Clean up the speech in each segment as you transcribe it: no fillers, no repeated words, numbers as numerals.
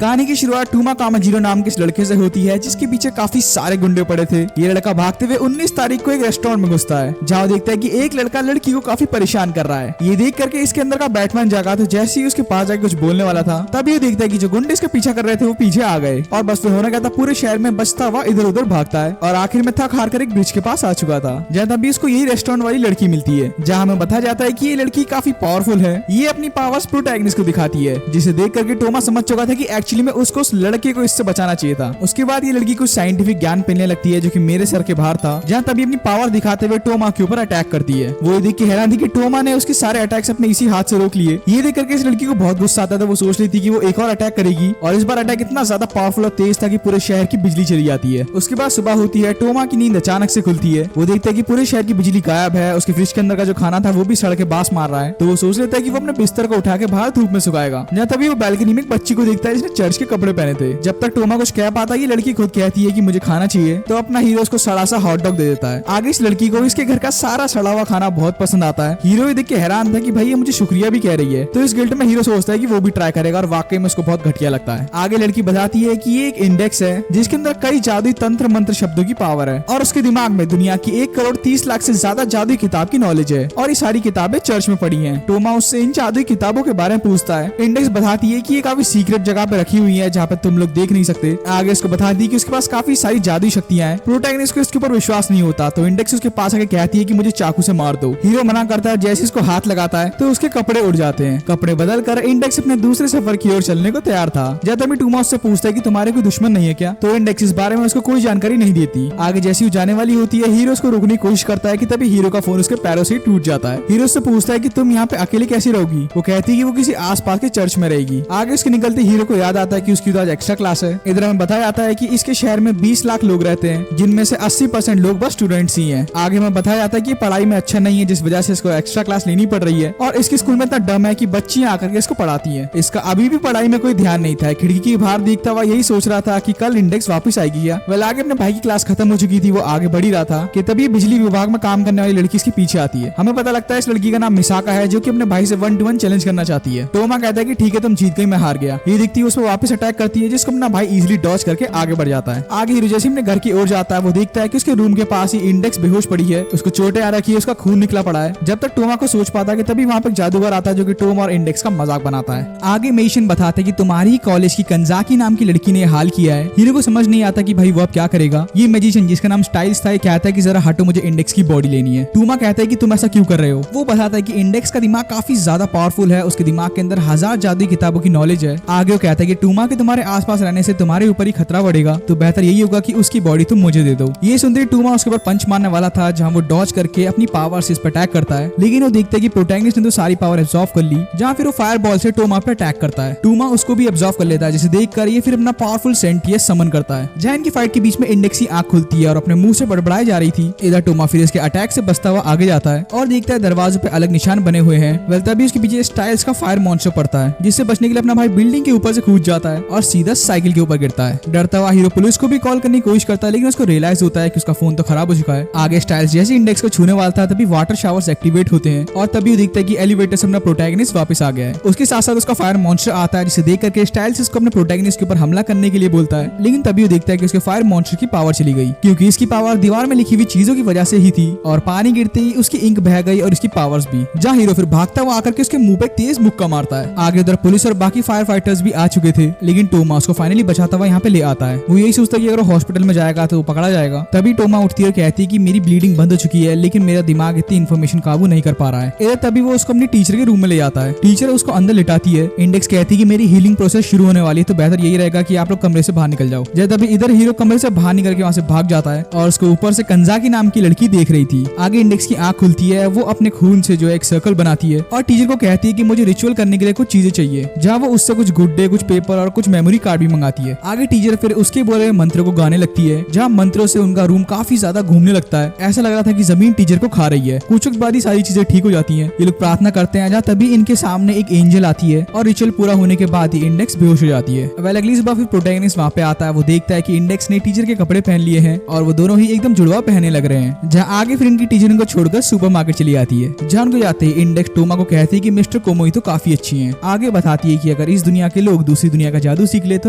कहानी की शुरुआत टूमा कामाजीरो नाम के इस लड़के से होती है जिसके पीछे काफी सारे गुंडे पड़े थे। ये लड़का भागते हुए 19 तारीख को एक रेस्टोरेंट में घुसता है जहाँ देखता है कि एक लड़का लड़की को काफी परेशान कर रहा है। ये देख करके इसके अंदर का बैटमैन जागा तो जैसे ही उसके पास जाके कुछ बोलने वाला था तभी ये देखता है कि जो गुंडे इसका पीछा कर रहे थे वो पीछे आ गए और बस फिर होना क्या था, पूरे शहर में बचता हुआ इधर उधर भागता है और आखिर में थक हार कर एक ब्रिज के पास आ चुका था जहाँ तभी उसको यही रेस्टोरेंट वाली लड़की मिलती है जहाँ हमें बताया जाता है कि ये लड़की काफी पावरफुल है। ये अपनी पावर्स प्रोटैगनिस्ट को दिखाती है जिसे देख करके टोमा समझ चुका था कि एक्चुअली में उसको उस लड़के को इससे बचाना चाहिए था। उसके बाद ये लड़की कुछ साइंटिफिक ज्ञान पहनने लगती है जो कि मेरे सर के बाहर था जहाँ तभी अपनी पावर दिखाते हुए टोमा के ऊपर अटैक करती है। वो ये देख के हैरान थी कि टोमा ने उसके सारे अटैक्स अपने इसी हाथ से रोक लिए। ये देख करके इस लड़की को बहुत गुस्सा आता था। वो सोच रही थी कि वो एक और अटैक करेगी और इस बार अटैक इतना ज्यादा पावरफुल और तेज था कि पूरे शहर की बिजली चली जाती है। उसके बाद सुबह होती है, टोमा की नींद अचानक से खुलती है। वो देखता है कि पूरे शहर की बिजली गायब है। उसके फ्रिज के अंदर का जो खाना था वो भी सड़ के बास मार रहा है। तो वो सोच लेता है कि वो अपने बिस्तर को उठा के बाहर धूप में सुखाएगा। जहाँ तभी वो बैल्कनी में एक बच्ची को देखता है जिसने चर्च के कपड़े पहने थे। जब तक टोमा कुछ कह पाता है, ये लड़की खुद कहती है कि मुझे खाना चाहिए तो अपना हीरो उसको सड़ा सा हॉट डॉग दे देता है। आगे इस लड़की को इसके घर का सारा सड़ा हुआ खाना बहुत पसंद आता है। हीरो ये देख के हैरान था कि भाई ये मुझे शुक्रिया भी कह रही है। तो इस गिल्ट में हीरो सोचता है कि वो भी ट्राई करेगा और वाकई में उसको बहुत घटिया लगता है। आगे लड़की बताती है कि ये एक इंडेक्स है जिसके अंदर कई जादुई तंत्र मंत्र शब्दों की पावर है और उसके दिमाग में दुनिया की 1,30,00,000 से ज्यादा जादुई किताब की नॉलेज है और ये सारी किताबें चर्च में पड़ी हैं। टोमा उससे इन जादुई किताबों के बारे में पूछता है। इंडेक्स बताती है कि ये काफी सीक्रेट जगह पे रखी हुई है जहाँ पे तुम लोग देख नहीं सकते। आगे उसको बताती है कि उसके पास काफी सारी जादुई शक्तियां हैं। प्रोटैगनिस्ट को इसके ऊपर विश्वास नहीं होता तो इंडेक्स उसके पास आके कहती है कि मुझे चाकू से मार दो। हीरो मना करता है। जैसे इसको हाथ लगाता है तो उसके कपड़े उड़ जाते हैं। कपड़े बदल कर इंडेक्स अपने दूसरे सफर की ओर चलने को तैयार था। जब तभी टूमा उससे पूछता है कि तुम्हारे कोई दुश्मन नहीं है क्या, तो इंडेक्स इस बारे में उसको कोई जानकारी नहीं देती। आगे जैसी वो जाने वाली होती है, हीरो उसको रोकने की कोशिश करता है कि तभी हीरो का फोन उसके पैरों से टूट जाता है। हीरो उससे पूछता है कि तुम यहाँ पे अकेले कैसे रहोगी। वो कहती है कि वो किसी आसपास के चर्च में रहेगी। आगे उसके निकलते हीरो को याद आता है कि उसकी तो आज एक्स्ट्रा क्लास है। इधर हमें बताया जाता है कि इसके शहर में 20 लाख लोग रहते हैं जिनमें से 80% लोग बस स्टूडेंट्स ही हैं। आगे हमें बताया जाता है कि पढ़ाई में अच्छा नहीं है जिस वजह से इसको एक्स्ट्रा क्लास लेनी पड़ रही है और इसके स्कूल में इतना डम है कि बच्चियां आकर के इसको पढ़ाती हैं। इसका अभी भी पढ़ाई में कोई ध्यान नहीं था। खिड़की के बाहर देखता हुआ यही सोच रहा था कि कल इंडेक्स वापस आएगी या वेल आगे अपने भाई की क्लास खत्म हो चुकी थी। वो आगे बढ़ ही रहा था कि तभी बिजली विभाग में काम करने वाली लड़की इसके पीछे आती है। हमें पता लगता है इस लड़की का नाम मिसाका है जो कि अपने भाई से 1-to-1 चैलेंज करना चाहती है। टोमा कहता है कि ठीक है तुम जीत गई, मैं हार गया। ये दिखती है उस पर वापस अटैक करती है जिसको अपना भाई इजिली डॉज करके आगे बढ़ जाता है। आगे हीरो जैसे अपने घर की ओर जाता है वो देखता है कि उसके रूम के पास ही इंडेक्स बेहोश पड़ी है। उसको चोटें आ रखी है, उसका खून निकला पड़ा है। जब तक टोमा को सोच पाता है कि तभी वहाँ पे जादूगर आता है जो कि टोम और इंडेक्स का मजाक बनाता है। आगे मेशन बताते कि तुम्हारी कॉलेज की कंजाकी नाम की लड़की ने हाल किया है। हीरो को समझ नहीं आता कि भाई वो अब क्या करेगा। ये मैजिशियन जिसका नाम स्टाइल्स था कहता है कि जरा हटो, मुझे इंडेक्स की बॉडी लेनी है। टोमा कहता है कि तुम ऐसा क्यों कर रहे हो। वो बताता है कि इंडेक्स का दिमाग काफी ज्यादा पावरफुल है। उसके दिमाग के अंदर 1000 जादुई किताबों की नॉलेज है। आगे वो कहता है कि टोमा के तुम्हारे आसपास रहने से तुम्हारे ऊपर ही खतरा बढ़ेगा तो बेहतर यही होगा कि उसकी बॉडी तुम मुझे दे दो। ये सुनते टोमा उसके ऊपर पंच मारने वाला था जहाँ वो डॉज करके अपनी पावर से इस पर अटैक करता है लेकिन वो देखता है कि प्रोटैगनिस्ट ने तो सारी पावर एब्जॉर्व कर ली। जहाँ फिर वो फायर बॉल से टोमा पे अटैक करता है। टोमा उसको भी एब्जॉर्व कर लेता है जिसे देखकर ये फिर अपना पावरफुल सेंटियस समन करता है। जहाँ इनकी फाइट के बीच में इंडेक्स की आंख खुलती है और अपने मुंह से बड़बड़ाई जा रही थी। इधर टोमा फिर इसके अटैक से बचता हुआ आगे जाता है और देखता है दरवाजों पे अलग निशान बने हुए हैं। वेल तभी उसके पीछे स्टाइल्स का फायर मॉन्स्टर पड़ता है जिससे बचने के लिए अपना भाई बिल्डिंग के ऊपर से कूद जाता है और सीधा साइकिल के ऊपर गिरता है। डरता हुआ हीरो पुलिस को भी कॉल करने की कोशिश करता है लेकिन उसको रियलाइज होता है कि उसका फोन तो खराब हो चुका है। आगे स्टाइल्स जैसे इंडेक्स को छूने वाला था तभी वाटर शावर्स एक्टिवेट होते हैं और तभी वो देखता है कि एलिवेटर से अपना प्रोटैगनिस्ट वापस आ गया है। उसके साथ साथ उसका फायर मॉन्स्टर आता है जिसे देख करके स्टाइल्स इसको अपने प्रोटैगनिस्ट के ऊपर हमला करने के लिए बोलता है लेकिन तभी वो देखता है कि उसके फायर मॉन्स्टर की पावर चली गई क्योंकि इसकी पावर दीवार में लिखी हुई चीजों की वजह से ही थी और पानी गिरते ही उसकी इंक बह गई और उसकी पावर्स भी। जहाँ हीरो फिर भागता हुआ आकर के उसके मुंह पे तेज मुक्का मारता है। आगे उधर पुलिस और बाकी फायर फाइटर्स भी आ चुके थे लेकिन टोमा उसको फाइनली बचाता हुआ यहाँ पे ले आता है। वो यही सोचता है कि अगर हॉस्पिटल में जाएगा तो वो पकड़ा जाएगा। तभी टोमा उठती है और कहती है कि मेरी ब्लीडिंग बंद हो चुकी है लेकिन मेरा दिमाग इतनी इन्फॉर्मेशन काबू नहीं कर पा रहा है। इधर तभी वो उसको अपनी टीचर के रूम में ले जाता है। टीचर उसको अंदर लिटाती है। इंडेक्स कहती है कि मेरी हीलिंग प्रोसेस शुरू होने वाली है तो बेहतर यही रहेगा कि आप लोग कमरे से बाहर निकल जाओ। जब तभी इधर हीरो कमरे से बाहर निकल के वहाँ से भाग जाता है और उसको ऊपर से कंजाकी नाम की लड़की देख रही थी। आगे इंडेक्स की आंख खुलती है। वो अपने खून से जो एक सर्कल बनाती है और टीचर को कहती है कि मुझे रिचुअल करने के लिए कुछ चीजें चाहिए। जहाँ वो उससे कुछ गुड्डे, कुछ पेपर और कुछ मेमोरी कार्ड भी मंगाती है। आगे टीचर फिर उसके बोले हुए मंत्र को गाने लगती है जहाँ मंत्रों से उनका रूम काफी ज्यादा घूमने लगता है। ऐसा लग रहा था कि जमीन टीचर को खा रही है। कुछ वक्त बाद ही सारी चीजें ठीक हो जाती हैं। ये लोग प्रार्थना करते हैं जहाँ तभी इनके सामने एक एंजल आती है और रिचुअल पूरा होने के बाद ही इंडेक्स बेहोश हो जाती है। वेल अगली सुबह फिर प्रोटैगनिस्ट वहाँ पे आता है। वो देखता है कि इंडेक्स ने टीचर के कपड़े पहन लिए हैं और वो दोनों ही एकदम जुड़वा पहनने लग रहे हैं। जहाँ आगे फिर इनकी टीचर इनको छोड़कर सुपरमार्केट चली आती है। जहाँ उनको जाते ही इंडेक्स टोमा को कहती है कि मिस्टर कोमोई तो काफी अच्छी हैं। आगे बताती है कि अगर इस दुनिया के लोग दूसरी दूसरी दुनिया का जादू सीख ले तो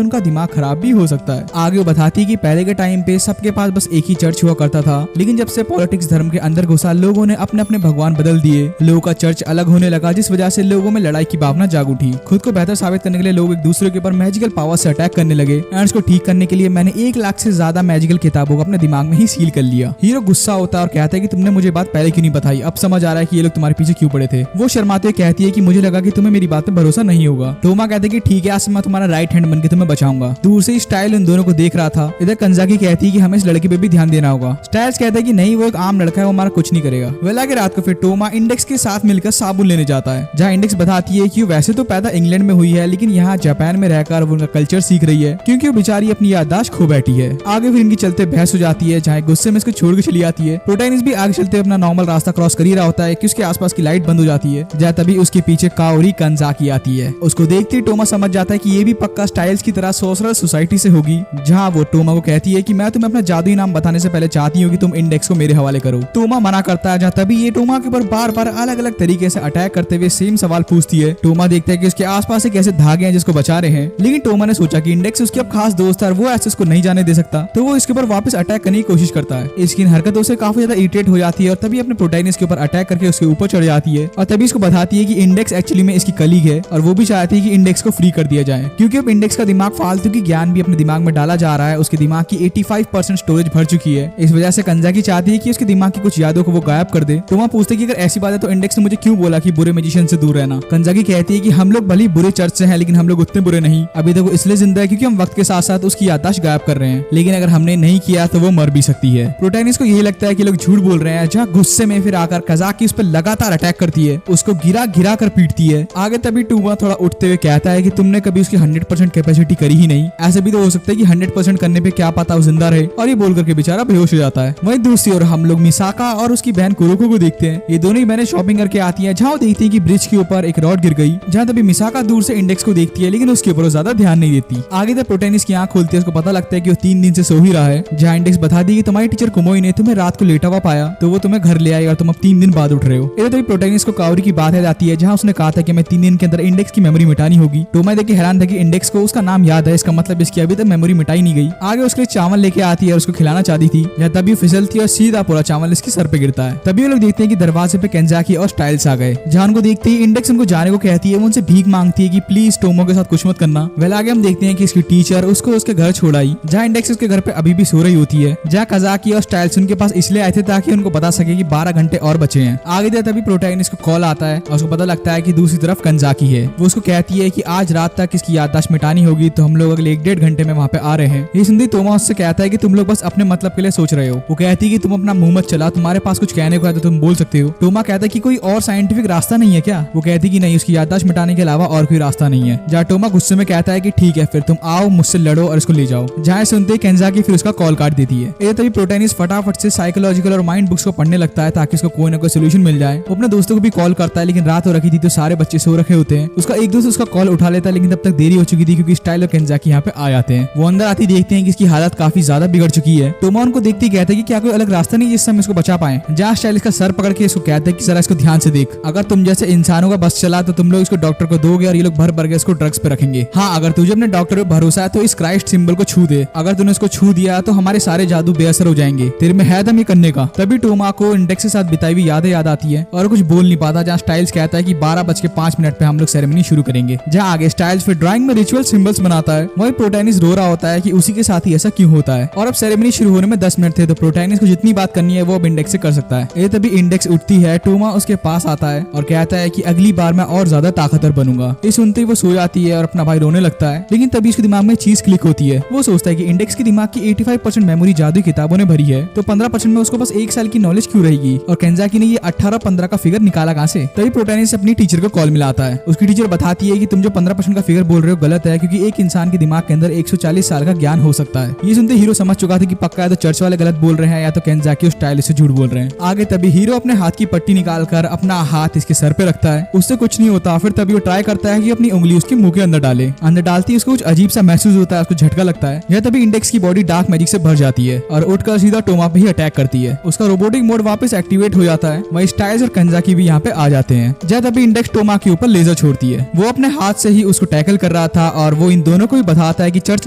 उनका दिमाग खराब भी हो सकता है। आगे वो बताती है कि पहले के टाइम पे सबके पास बस एक ही चर्च हुआ करता था, लेकिन जब से पॉलिटिक्स धर्म के अंदर घुसा लोगों ने अपने अपने भगवान बदल दिए। लोगों का चर्च अलग होने लगा, जिस वजह से लोगों में लड़ाई की भावना जाग उठी। खुद को बेहतर साबित करने के लिए लोग एक दूसरे के ऊपर मैजिकल पावर से अटैक करने लगे। एंड इसको ठीक करने के लिए मैंने 1 लाख से ज्यादा मैजिकल किताबों को अपने दिमाग में ही सील कर लिया। हीरो गुस्सा होता है और कहता है कि तुमने मुझे बात पहले क्यों नहीं बताई, अब समझ आ रहा है कि ये लोग तुम्हारे पीछे क्यों पड़े थे। वो शर्माते हुए कहती है कि मुझे लगा कि तुम्हें मेरी बात पे भरोसा नहीं होगा। टोमा कहते हैं कि ठीक है, आज से मैं तुम्हारा राइट हैंड बनकर तुम्हें बचाऊंगा। दूर से स्टाइल उन दोनों को देख रहा था। इधर कंजाकी कहती है कि हमें इस लड़के पे भी ध्यान देना होगा। स्टाइल्स कहता है कि नहीं, वो एक आम लड़का है, वो हमारा कुछ नहीं करेगा। वेला के रात को फिर टोमा इंडेक्स के साथ मिलकर साबुन लेने जाता है, जहाँ इंडेक्स बताती है कि वैसे तो पैदा इंग्लैंड में हुई है, लेकिन यहाँ जापान में रहकर वो उनका कल्चर सीख रही है, क्योंकि वो बेचारी अपनी याददाश्त खो बैठी है। आगे फिर इनकी चलते बहस हो जाती है, जहाँ गुस्से में इसको छोड़ के चली आती है। प्रोटैगनिस्ट भी आगे चलते अपना नॉर्मल रास्ता क्रॉस कर ही रहा होता है कि उसके आसपास की लाइट बंद हो जाती है, जहाँ तभी उसके पीछे काओरी कंजाकी आती है। उसको देखते ही टोमा समझ जाता है कि ये भी पक्का स्टाइल्स की तरह सोशल सोसाइटी से होगी, जहाँ वो टोमा को कहती है कि मैं तुम्हें अपना जादुई नाम बताने से पहले चाहती हूँ कि तुम इंडेक्स को मेरे हवाले करो। टोमा मना करता है, जहाँ तभी ये टोमा के ऊपर बार बार अलग अलग तरीके से अटैक करते हुए सेम सवाल पूछती है। टोमा देखता है कि उसके आसपास एक ऐसे धागे हैं जिसको बचा रहे हैं, लेकिन टोमा ने सोचा कि इंडेक्स उसकी अब खास दोस्त है और वो ऐसे उसको नहीं जाने दे सकता, तो वो इसके ऊपर वापस अटैक करने की कोशिश करता है। इसकी हरकतों से काफी ज्यादा इरिटेट हो जाती है और तभी अपने प्रोटैगनिस्ट के ऊपर अटैक करके उसके ऊपर चढ़ जाती है और तभी इसको बताती है कि इंडेक्स एक्चुअली में इसकी कलीग है और वो भी चाहती है कि इंडेक्स को फ्री कर दिया जाए, क्योंकि अब इंडेक्स का दिमाग फालतू की ज्ञान भी अपने दिमाग में डाला जा रहा है। उसके दिमाग की 85% स्टोरेज भर चुकी है। इस वजह से कंजाकी चाहती है कि उसके दिमाग की कुछ यादों को वो गायब कर दे। टोमा पूछते कि अगर ऐसी बात है तो इंडेक्स ने मुझे क्यों बोला कि बुरे मैजिशियन से दूर रहना। कंजाकी कहती है कि हम लोग भले बुरे चर्च से हैं, लेकिन हम लोग उतने बुरे नहीं। अभी तक वो इसलिए जिंदा है क्योंकि हम वक्त के साथ साथ उसकी याददाश्त गायब कर रहे हैं, लेकिन अगर हमने नहीं किया तो वो मर भी सकती है। प्रोटैगनिस्ट को यही लगता है कि लोग झूठ बोल रहे हैं, जहाँ गुस्से में फिर आकर कंजाकी उस पर लगातार अटैक करती है, उसको गिरा गिरा कर पीटती है। आगे तभी टोमा थोड़ा उठते हुए कहता है कि तुमने कभी उसकी 100% कैपेसिटी करी ही नहीं, ऐसे भी तो हो सकता है कि 100% करने पे क्या पता वो जिंदा रहे, और ये बोल करके बेचारा बेहोश हो जाता है। वहीं दूसरी ओर हम लोग मिसाका और उसकी बहन कुरोको को देखते हैं। ये दोनों ही बहनें शॉपिंग करके आती हैं, जहाँ देखती है कि ब्रिज के ऊपर एक रॉड गिर गई, जहाँ तभी मिसाका दूर से इंडेक्स को देखती है, लेकिन उसके ऊपर ज्यादा ध्यान नहीं देती। आगे तक प्रोटैगनिस्ट की आंख खोलती है, उसको पता लगता है कि वो 3 दिन से सो ही रहा है, जहाँ इंडेक्स बता दी कि तुम्हारी टीचर कुमोई ने तुम्हें रात को लेटा हुआ पाया, तो वो तुम्हें घर ले आई और तुम अब 3 दिन बाद उठ रहे हो। इधर तभी प्रोटैगनिस्ट को काओरी की बात याद आती है, जहाँ उसने कहा था कि मैं 3 दिन के अंदर इंडेक्स की मेमोरी मिटानी होगी। टोमा देख के हैरान था कि इंडेक्स को उसका नाम याद है, इसका मतलब इसकी अभी तक मेमोरी मिटाई नहीं गई। आगे उसके लिए चावल लेके आती है और उसको खिलाना चाहती थी, जहाँ तभी फिसलती है और सीधा पूरा चावल इसके सर पे गिरता है। तभी वो लोग देखते हैं कि दरवाजे पे कंजाकी और स्टाइल्स आ गए, जहाँ उनको देखते ही इंडेक्स उनको जाने को कहती है। वो उनसे भीख मांगती है कि प्लीज टोमो के साथ कुछ मत करना। वेल आगे हम देखते हैं कि इसकी टीचर उसको उसके घर छोड़ आई, जहाँ इंडेक्स उसके घर पे अभी भी सो रही होती है, जहाँ कंजाकी और स्टाइल्स उनके पास इसलिए आए थे ताकि उनको बता सके कि 12 घंटे और बचे हैं। आगे दे तभी प्रोटैगनिस्ट को कॉल आता है और उसको पता लगता है कि दूसरी तरफ कंजाकी है। वो उसको कहती है कि आज रात तक इसकी याददाश्त मिटानी होगी, तो हम लोग अगले 1-1.5 घंटे में वहाँ पे आ रहे हैं। ये सुनती टोमा उससे कहता है कि तुम लोग बस अपने मतलब के लिए सोच रहे हो। वो कहती है कि तुम अपना मुंह मत चला, तुम्हारे पास कुछ कहने को है तो तुम बोल सकते हो। टोमा कहता है कि कोई और साइंटिफिक रास्ता नहीं है क्या? वो कहती कि नहीं, उसकी याददाश्त मिटाने के अलावा और कोई रास्ता नहीं है। जहाँ टोमा गुस्से में कहता है कि ठीक है, फिर तुम आओ, मुझसे लड़ो और इसको ले जाओ। जहाँ सुनते कंजाकी फिर उसका कॉल काट देती है। ये तभी प्रोटैगनिस्ट फटाफट से साइकोलॉजिकल और माइंड बुक्स को पढ़ने लगता है ताकि उसको कोई ना कोई सोल्यूशन मिल जाए। वो अपने दोस्तों को भी कॉल करता है, लेकिन रात हो रखी थी तो सारे बच्चे सो रखे होते हैं। उसका एक दोस्त उसका कॉल उठा लेता है, लेकिन तब तक देरी हो चुकी थी क्योंकि स्टाइल और कंजाकी यहाँ पे आ जाते हैं। वो अंदर आती देखते हैं कि इसकी हालत काफी ज्यादा बिगड़ चुकी है। टोमा उनको देखते ही कहते हैं कि क्या कोई अलग रास्ता नहीं जिससे हम इसको बचा पाए। जहाँ स्टाइल इसका सर पकड़ के इसको कहते हैं कि जरा इसको ध्यान से देख, अगर तुम जैसे इंसानों का बस चला तो तुम लोग इसको डॉक्टर को दोगे और ये लोग भर भर के इसको ड्रग्स पे रखेंगे। हाँ, अगर तुझे अपने डॉक्टर पे भरोसा है तो इस क्राइस्ट सिंबल को छू दे, अगर तूने इसको छू दिया तो हमारे सारे जादू बेअसर हो जाएंगे, तेरे में है दम ये करने का। तभी टोमा को इंडेक्स के साथ बिताई हुई यादें याद आती है और कुछ बोल नहीं पाता। जहाँ स्टाइल्स कहता है कि 12:05 पे हम लोग सेरेमनी शुरू करेंगे। जहाँ आगे स्टाइल्स फिर ड्राइंग में रिचुअल सिंबल्स बनाता है। वही प्रोटैगनिस्ट रो रहा होता है कि उसी के साथ ही ऐसा क्यों होता है, और अब सेरेमनी शुरू होने में 10 मिनट थे, तो प्रोटैगनिस्ट को जितनी बात करनी है वो अब इंडेक्स से कर सकता है। ये तभी इंडेक्स उठती है, टोमा उसके पास आता है और कहता है कि अगली बार मैं और ज्यादा ताकतवर बनूंगा। ये सुनते ही वो सो जाती है और अपना भाई रोने लगता है, लेकिन तभी उसके दिमाग में चीज क्लिक होती है। वो सोचता है कि इंडेक्स के दिमाग की 85% मेमोरी जादू किताबों ने भरी है, तो 15% में उसको बस 1 साल की नॉलेज क्यों रहेगी, और कंजाकी ने ये 18-15 का फिगर निकाला कहाँ से। तभी प्रोटैगनिस्ट अपनी टीचर को कॉल मिलाता है। उसकी टीचर बताती है कि तुम जो 15% का फिगर बोल रहे हो गलत है, क्योंकि एक इंसान के दिमाग के अंदर 140 साल का ज्ञान हो सकता है। ये सुनते हीरो समझ चुका था कि पक्का है तो चर्च वाले गलत बोल रहे हैं या तो कंजाकी और स्टाइल से झूठ बोल रहे हैं। आगे तभी हीरो अपने हाथ की पट्टी निकालकर अपना हाथ इसके सर पे रखता है, उससे कुछ नहीं होता। फिर तभी वो ट्राई करता है कि अपनी उंगली उसके मुंह के अंदर डाले, अंदर डालती है उसको कुछ अजीब सा महसूस होता है, उसको झटका लगता है। यह तभी इंडेक्स की बॉडी डार्क मैजिक से भर जाती है और उठकर सीधा टोमा पे ही अटैक करती है। उसका रोबोटिक मोड वापस एक्टिवेट हो जाता है। वही स्टाइल्स और कंजाकी भी यहाँ पे आ जाते हैं। जब तभी इंडेक्स टोमा के ऊपर लेजर छोड़ती है। वो अपने हाथ से ही उसको टैकल कर रहा था और वो इन दोनों को भी बताता है कि चर्च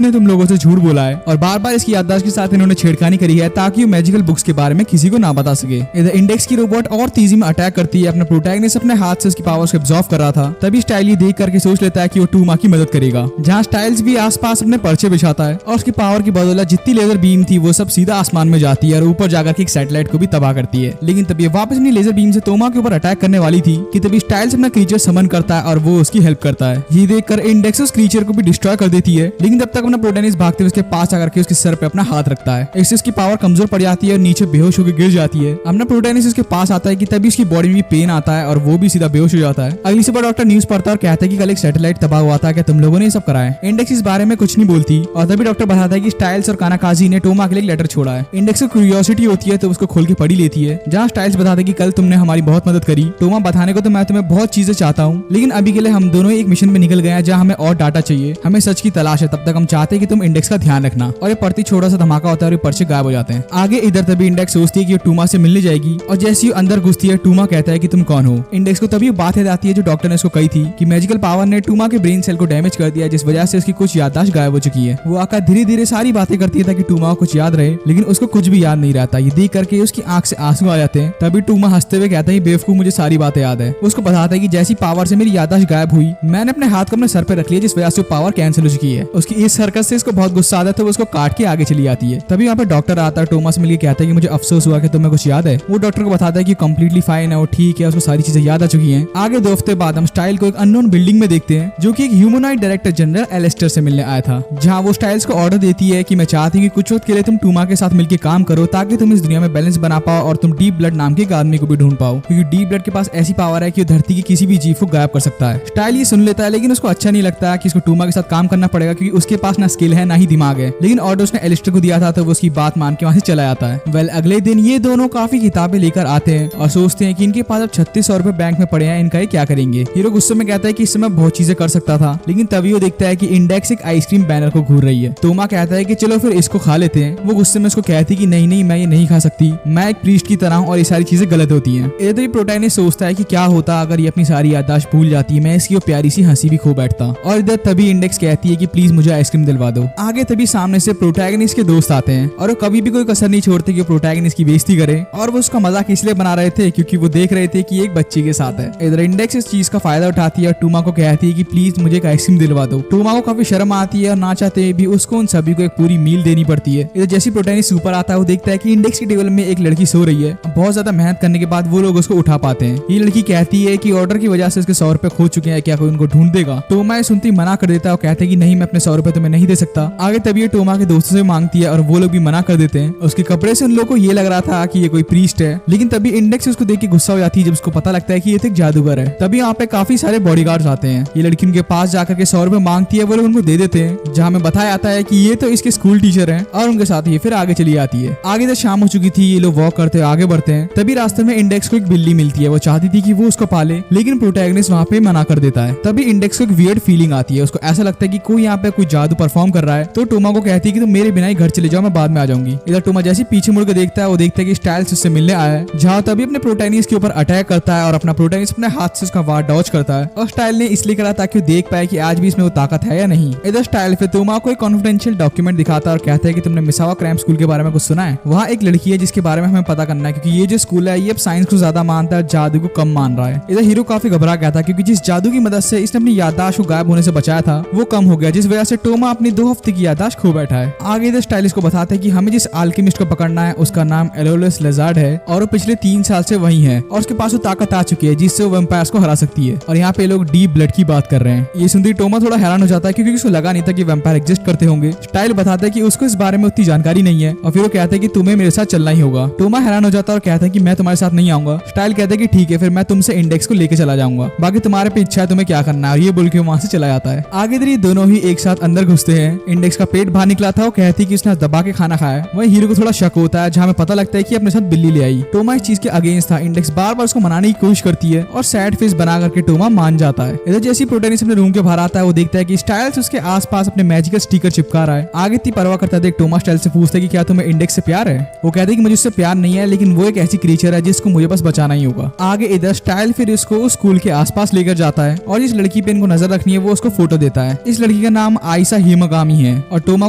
ने तुम लोगों से झूठ बोला है और बार बार इसकी याददाश्त के साथ इन्होंने छेड़खानी करी है ताकि वो मैजिकल बुक्स के बारे में किसी को ना बता सके। इधर इंडेक्स की रोबोट और तेजी में अटैक करती है। अपना प्रोटैगनिस्ट अपने हाथ से उसकी पावर्स को एब्जॉर्ब कर रहा था, तभी स्टाइल ये देख करके सोच लेता है कि वो टूमा की मदद करेगा। जहाँ स्टाइल्स भी आसपास अपने पर्चे बिछाता है और उसकी पावर की बदौलत जितनी लेजर बीम थी वो सब सीधा आसमान में जाती है और ऊपर जाकर के एक सैटेलाइट को भी तबाह करती है। लेकिन तभी वापस अपनी लेजर बीम से टोमा के ऊपर अटैक करने वाली थी कि तभी स्टाइल्स अपना क्रीचर समन करता है और वो उसकी हेल्प करता है। ये देखकर इंडेक्स उस क्रीचर को भी डिस्ट्रॉय कर देती है, लेकिन तब तक अपना प्रोटैगनिस्ट भागते हुए उसके पास आकर के उसके सर पे अपना हाथ रखता है। इससे उसकी पावर कमजोर पड़ जाती है और नीचे बेहोश होकर गिर जाती है। अपना प्रोटैगनिस्ट उसके पास आता है कि तभी उसकी बॉडी में भी पेन आता है और वो भी सीधा बेहोश हो जाता है। अगली सुबह डॉक्टर न्यूज पढ़ता है और कहता है कि कल एक सैटेलाइट तबाह हुआ था, क्या तुम लोगों ने ये सब करा है? इंडेक्स इस बारे में कुछ नहीं बोलती और तभी डॉक्टर बताता है कि स्टाइल्स और कानाकाजी ने टोमा के लिए एक लेटर छोड़ा है। इंडेक्स को क्यूरियोसिटी होती है तो उसको खोल के पढ़ी लेती है, जहाँ स्टाइल्स बताता है कि कल तुमने हमारी बहुत मदद करी। टोमा बताने को तो मैं तुम्हें बहुत चीजें चाहता हूँ, लेकिन अभी के लिए हम दोनों एक मिशन पे निकल गए हैं जहाँ हमें और डाटा चाहिए। हमें सच की तलाश है, तब तक हम चाहते हैं कि तुम इंडेक्स का ध्यान रखना। और ये पढ़ती छोटा सा धमाका होता है और ये पर्चे गायब हो जाते हैं। आगे इधर तभी इंडेक्स सोचती है कि वो टूमा से मिलने जाएगी और जैसे ही अंदर घुसती है टूमा कहता है कि तुम कौन हो। इंडेक्स को तभी बात याद आती है जो डॉक्टर ने उसको कही थी कि मैजिकल पावर ने टूमा के ब्रेन सेल को डैमेज कर दिया, जिस वजह से उसकी कुछ याददाश्त गायब हो चुकी है। वो आकर धीरे धीरे सारी बातें करती है ताकि टूमा को कुछ याद रहे, लेकिन उसको कुछ भी याद नहीं रहता। ये देख करके उसकी आंख से आंसू आ जाते हैं। तभी टूमा हंसते हुए कहता है बेवकूफ, मुझे सारी बातें याद है। उसको बताता है कि जैसी पावर से मेरी याददाश्त गायब हुई, मैंने अपने हाथ को अपने सर पे रख लिया, जिस वजह से पावर कैंसिल हो चुकी है। उसकी इस हरकत से इसको बहुत गुस्सा आता है तो वो उसको काट के आगे चली जाती है। तभी यहाँ पे डॉक्टर आता है, टोमा से मिलकर कहता है कि मुझे अफसोस हुआ कि तुम्हें कुछ याद है। वो डॉक्टर को बताता है कि कंप्लीटली फाइन है, वो ठीक है, उसको सारी चीजें याद आ चुकी हैं। आगे 2 हफ्ते बाद हम स्टाइल को एक अननोन बिल्डिंग में देखते हैं जो कि एक ह्यूमनॉइड डायरेक्टर जनरल एलिस्टर से मिलने आया था, जहाँ वो स्टाइल्स को ऑर्डर देती है कि मैं चाहती हूँ कि कुछ वक्त के लिए तुम टूमा के साथ मिलकर काम करो ताकि तुम इस दुनिया में बैलेंस बना पाओ और तुम डीप ब्लड नाम के एक आदमी को भी ढूंढ पाओ, क्योंकि डीप ब्लड के पास ऐसी पावर है कि वो धरती की किसी भी जीव को गायब कर सकता है। स्टाइल ये सुन लेता है, लेकिन उसको अच्छा नहीं लगता कि इसको टूमा के साथ काम करना पड़ेगा क्योंकि उसके पास ना स्किल है ना ही दिमाग है। लेकिन ऑर्डर उसने एलिस्टर को दिया था तो वो उसकी बात मान के वहाँ से चला जाता है। वेल अगले दिन ये दोनों काफी किताबें लेकर आते हैं और सोचते हैं कि इनके पास अब 3600 रुपए बैंक में पड़े हैं, इनका ये क्या करेंगे। हीरो गुस्से में कहता है कि इस समय बहुत चीजें कर सकता था, लेकिन तभी वो देखता है कि इंडेक्स एक आइसक्रीम बैनर को घूर रही है। टोमा कहता है कि चलो फिर इसको खा लेते हैं। वो गुस्से में उसको कहती है कि नहीं नहीं, मैं ये नहीं खा सकती, मैं एक प्रीस्ट की तरह हूँ और ये सारी चीजें गलत होती हैं। इधर ही प्रोटैगनिस्ट सोचता है कि क्या होता अगर ये अपनी सारी याददाश्त भूल जाती, मैं इसकी वो प्यारी सी हंसी भी खो बैठता। और इधर तभी इंडेक्स कहती है कि प्लीज मुझे आइसक्रीम दिलवा दो। आगे तभी सामने से प्रोटैगनिस्ट के दोस्त आते हैं और वो कभी भी कोई कसर नहीं छोड़ते कि वो प्रोटैगनिस्ट की बेइज्जती करे, और वो उसका मजाक इसलिए बना रहे थे क्योंकि वो देख रहे थे कि एक बच्ची के साथ है। इधर इंडेक्स इस चीज का फायदा उठाती है और टूमा को कहती है कि प्लीज मुझे एक आइसक्रीम दिलवा दो। टूमा को काफी शर्म आती है और ना चाहते भी उसको उन सभी को एक पूरी मील देनी पड़ती है। इधर जैसी प्रोटैगनिस्ट ऊपर आता है वो देखता है कि इंडेक्स की टेबल में एक लड़की सो रही है। बहुत ज्यादा मेहनत करने के बाद वो लोग उसको उठा पाते हैं। ये लड़की कहती है कि ऑर्डर की वजह से उसके 100 रुपए खो चुके हैं, क्या कोई उनको ढूंढ देगा। टोमा सुनती मना कर देता है और कहते हैं कि नहीं, मैं अपने 100 रुपए तुम्हें नहीं दे सकता। आगे तभी ये टोमा के दोस्तों से मांगती है और वो लोग भी मना कर देते हैं। उसके कपड़े से उन लोगों को ये लग रहा था कि ये कोई प्रीस्ट है, लेकिन तभी इंडेक्स उसको देख के गुस्सा हो जाती है जब उसको पता लगता है कि ये तो एक जादूगर है। तभी यहाँ पे काफी सारे बॉडीगार्ड्स आते हैं। ये लड़की उनके पास जाकर के 100 रुपए मांगती है, वो लोग उनको दे देते हैं, जहाँ में बताया जाता है कि ये तो इसके स्कूल टीचर हैं और उनके साथ ये फिर आगे चली जाती है। आगे तो शाम हो चुकी थी, ये लोग वॉक करते आगे बढ़ते हैं। तभी रास्ते में इंडेक्स को एक बिल्ली मिलती है। वो चाहती थी कि वो उसको पाले, लेकिन प्रोटैगनिस्ट वहाँ पे मना कर देता है। तभी इंडेक्स को एक वियर्ड फीलिंग आती है। उसको ऐसा लगता है कि कोई यहाँ पे कोई जादू परफॉर्म कर रहा है। तो टोमा को कहती है कि तुम मेरे बिना ही घर चले जाओ, मैं बाद में आ जाऊंगी। इधर टोमा जैसे पीछे मुड़ के देखता है वो देखता है कि स्टाइल्स उससे मिलने आया है, जहाँ तभी अपने प्रोटैगनिस्ट के ऊपर अटैक करता है और अपना प्रोटैगनिस्ट अपने हाथ से उसका वार डॉज करता है। और स्टाइल ने इसलिए करा ताकि वो देख पाए कि आज भी इसमें वो ताकत है या नहीं। इधर स्टाइल फिर टोमा को एक कॉन्फिडेंशियल डॉक्यूमेंट दिखाता है और कहता है कि तुमने मिसावा क्राइम स्कूल के बारे में कुछ सुना है? वहाँ एक लड़की है जिसके बारे में हमें पता करना है, क्योंकि ये जो स्कूल है ये अब साइंस को ज्यादा मानता है, जादू को कम मान रहा है। इधर हीरो काफी घबरा गया था क्योंकि जिस जादू की मदद से इसने अपनी याददाश्त को गायब होने से बचाया था वो कम हो गया, जिस वजह से टोमा अपनी 2 हफ्ते की याददाश्त खो बैठा है। आगे इधर स्टाइलिश को बताते हैं कि हमें जिस अल्केमिस्ट को पकड़ना है उसका नाम एलोलस लेजार्ड है और वो पिछले 3 साल से वही है और उसके पास वो ताकत आ चुकी है जिससे वो वैम्पायर्स को हरा सकती है। और यहाँ पे लोग डीप ब्लड की बात कर रहे हैं। ये सुनते टोमा थोड़ा हैरान हो जाता है क्योंकि उसको लगा नहीं था कि वैम्पायर एग्जिस्ट करते होंगे। स्टाइल बताता है कि उसको इस बारे में उतनी जानकारी नहीं है और फिर वो कहता है कि तुम्हें मेरे साथ चलना ही होगा। टोमा हैरान हो जाता है और कहता है कि मैं तुम्हारे साथ नहीं आऊंगा। स्टाइल कहता है कि ठीक है, फिर मैं तुमसे इंडेक्स को लेके चला जाऊंगा, बाकी तुम्हारे पे इच्छा है तुम्हें क्या करना है। ये बोल के वहाँ से चला जाता है। आगे इधर ये दोनों ही एक साथ अंदर घुसते हैं। इंडेक्स का पेट बाहर निकला था, वो कहती है कि उसने दबा के खाना खाया। वही हीरो को थोड़ा शक होता है, जहाँ में पता लगता है कि अपने साथ बिल्ली ले आई। टोमा इस चीज के अगेंस्ट था। इंडेक्स बार बार उसको मनाने की कोशिश करती है और सैड फेस बना करके टोमा मान जाता है। इधर जैसे प्रोटैगनिस्ट अपने रूम के बाहर आता है वो देखता है कि स्टाइल्स उसके आसपास अपने मैजिकल स्टिकर चिपका रहा है। आगे इतनी परवाह करता देख टोमा स्टाइल से पूछता है कि क्या तुम्हें इंडेक्स से प्यार है। वो कहते हैं कि मुझे उससे प्यार नहीं है, लेकिन वो एक ऐसी क्रीचर है जिसको मुझे बस बचाना ही होगा। आगे इधर स्टाइल फिर इसको स्कूल के आसपास लेकर जाता है और जिस लड़की पे इनको नजर रखनी है वो उसको फोटो देता है। इस लड़की का नाम आयशा हिमागामी है और टोमा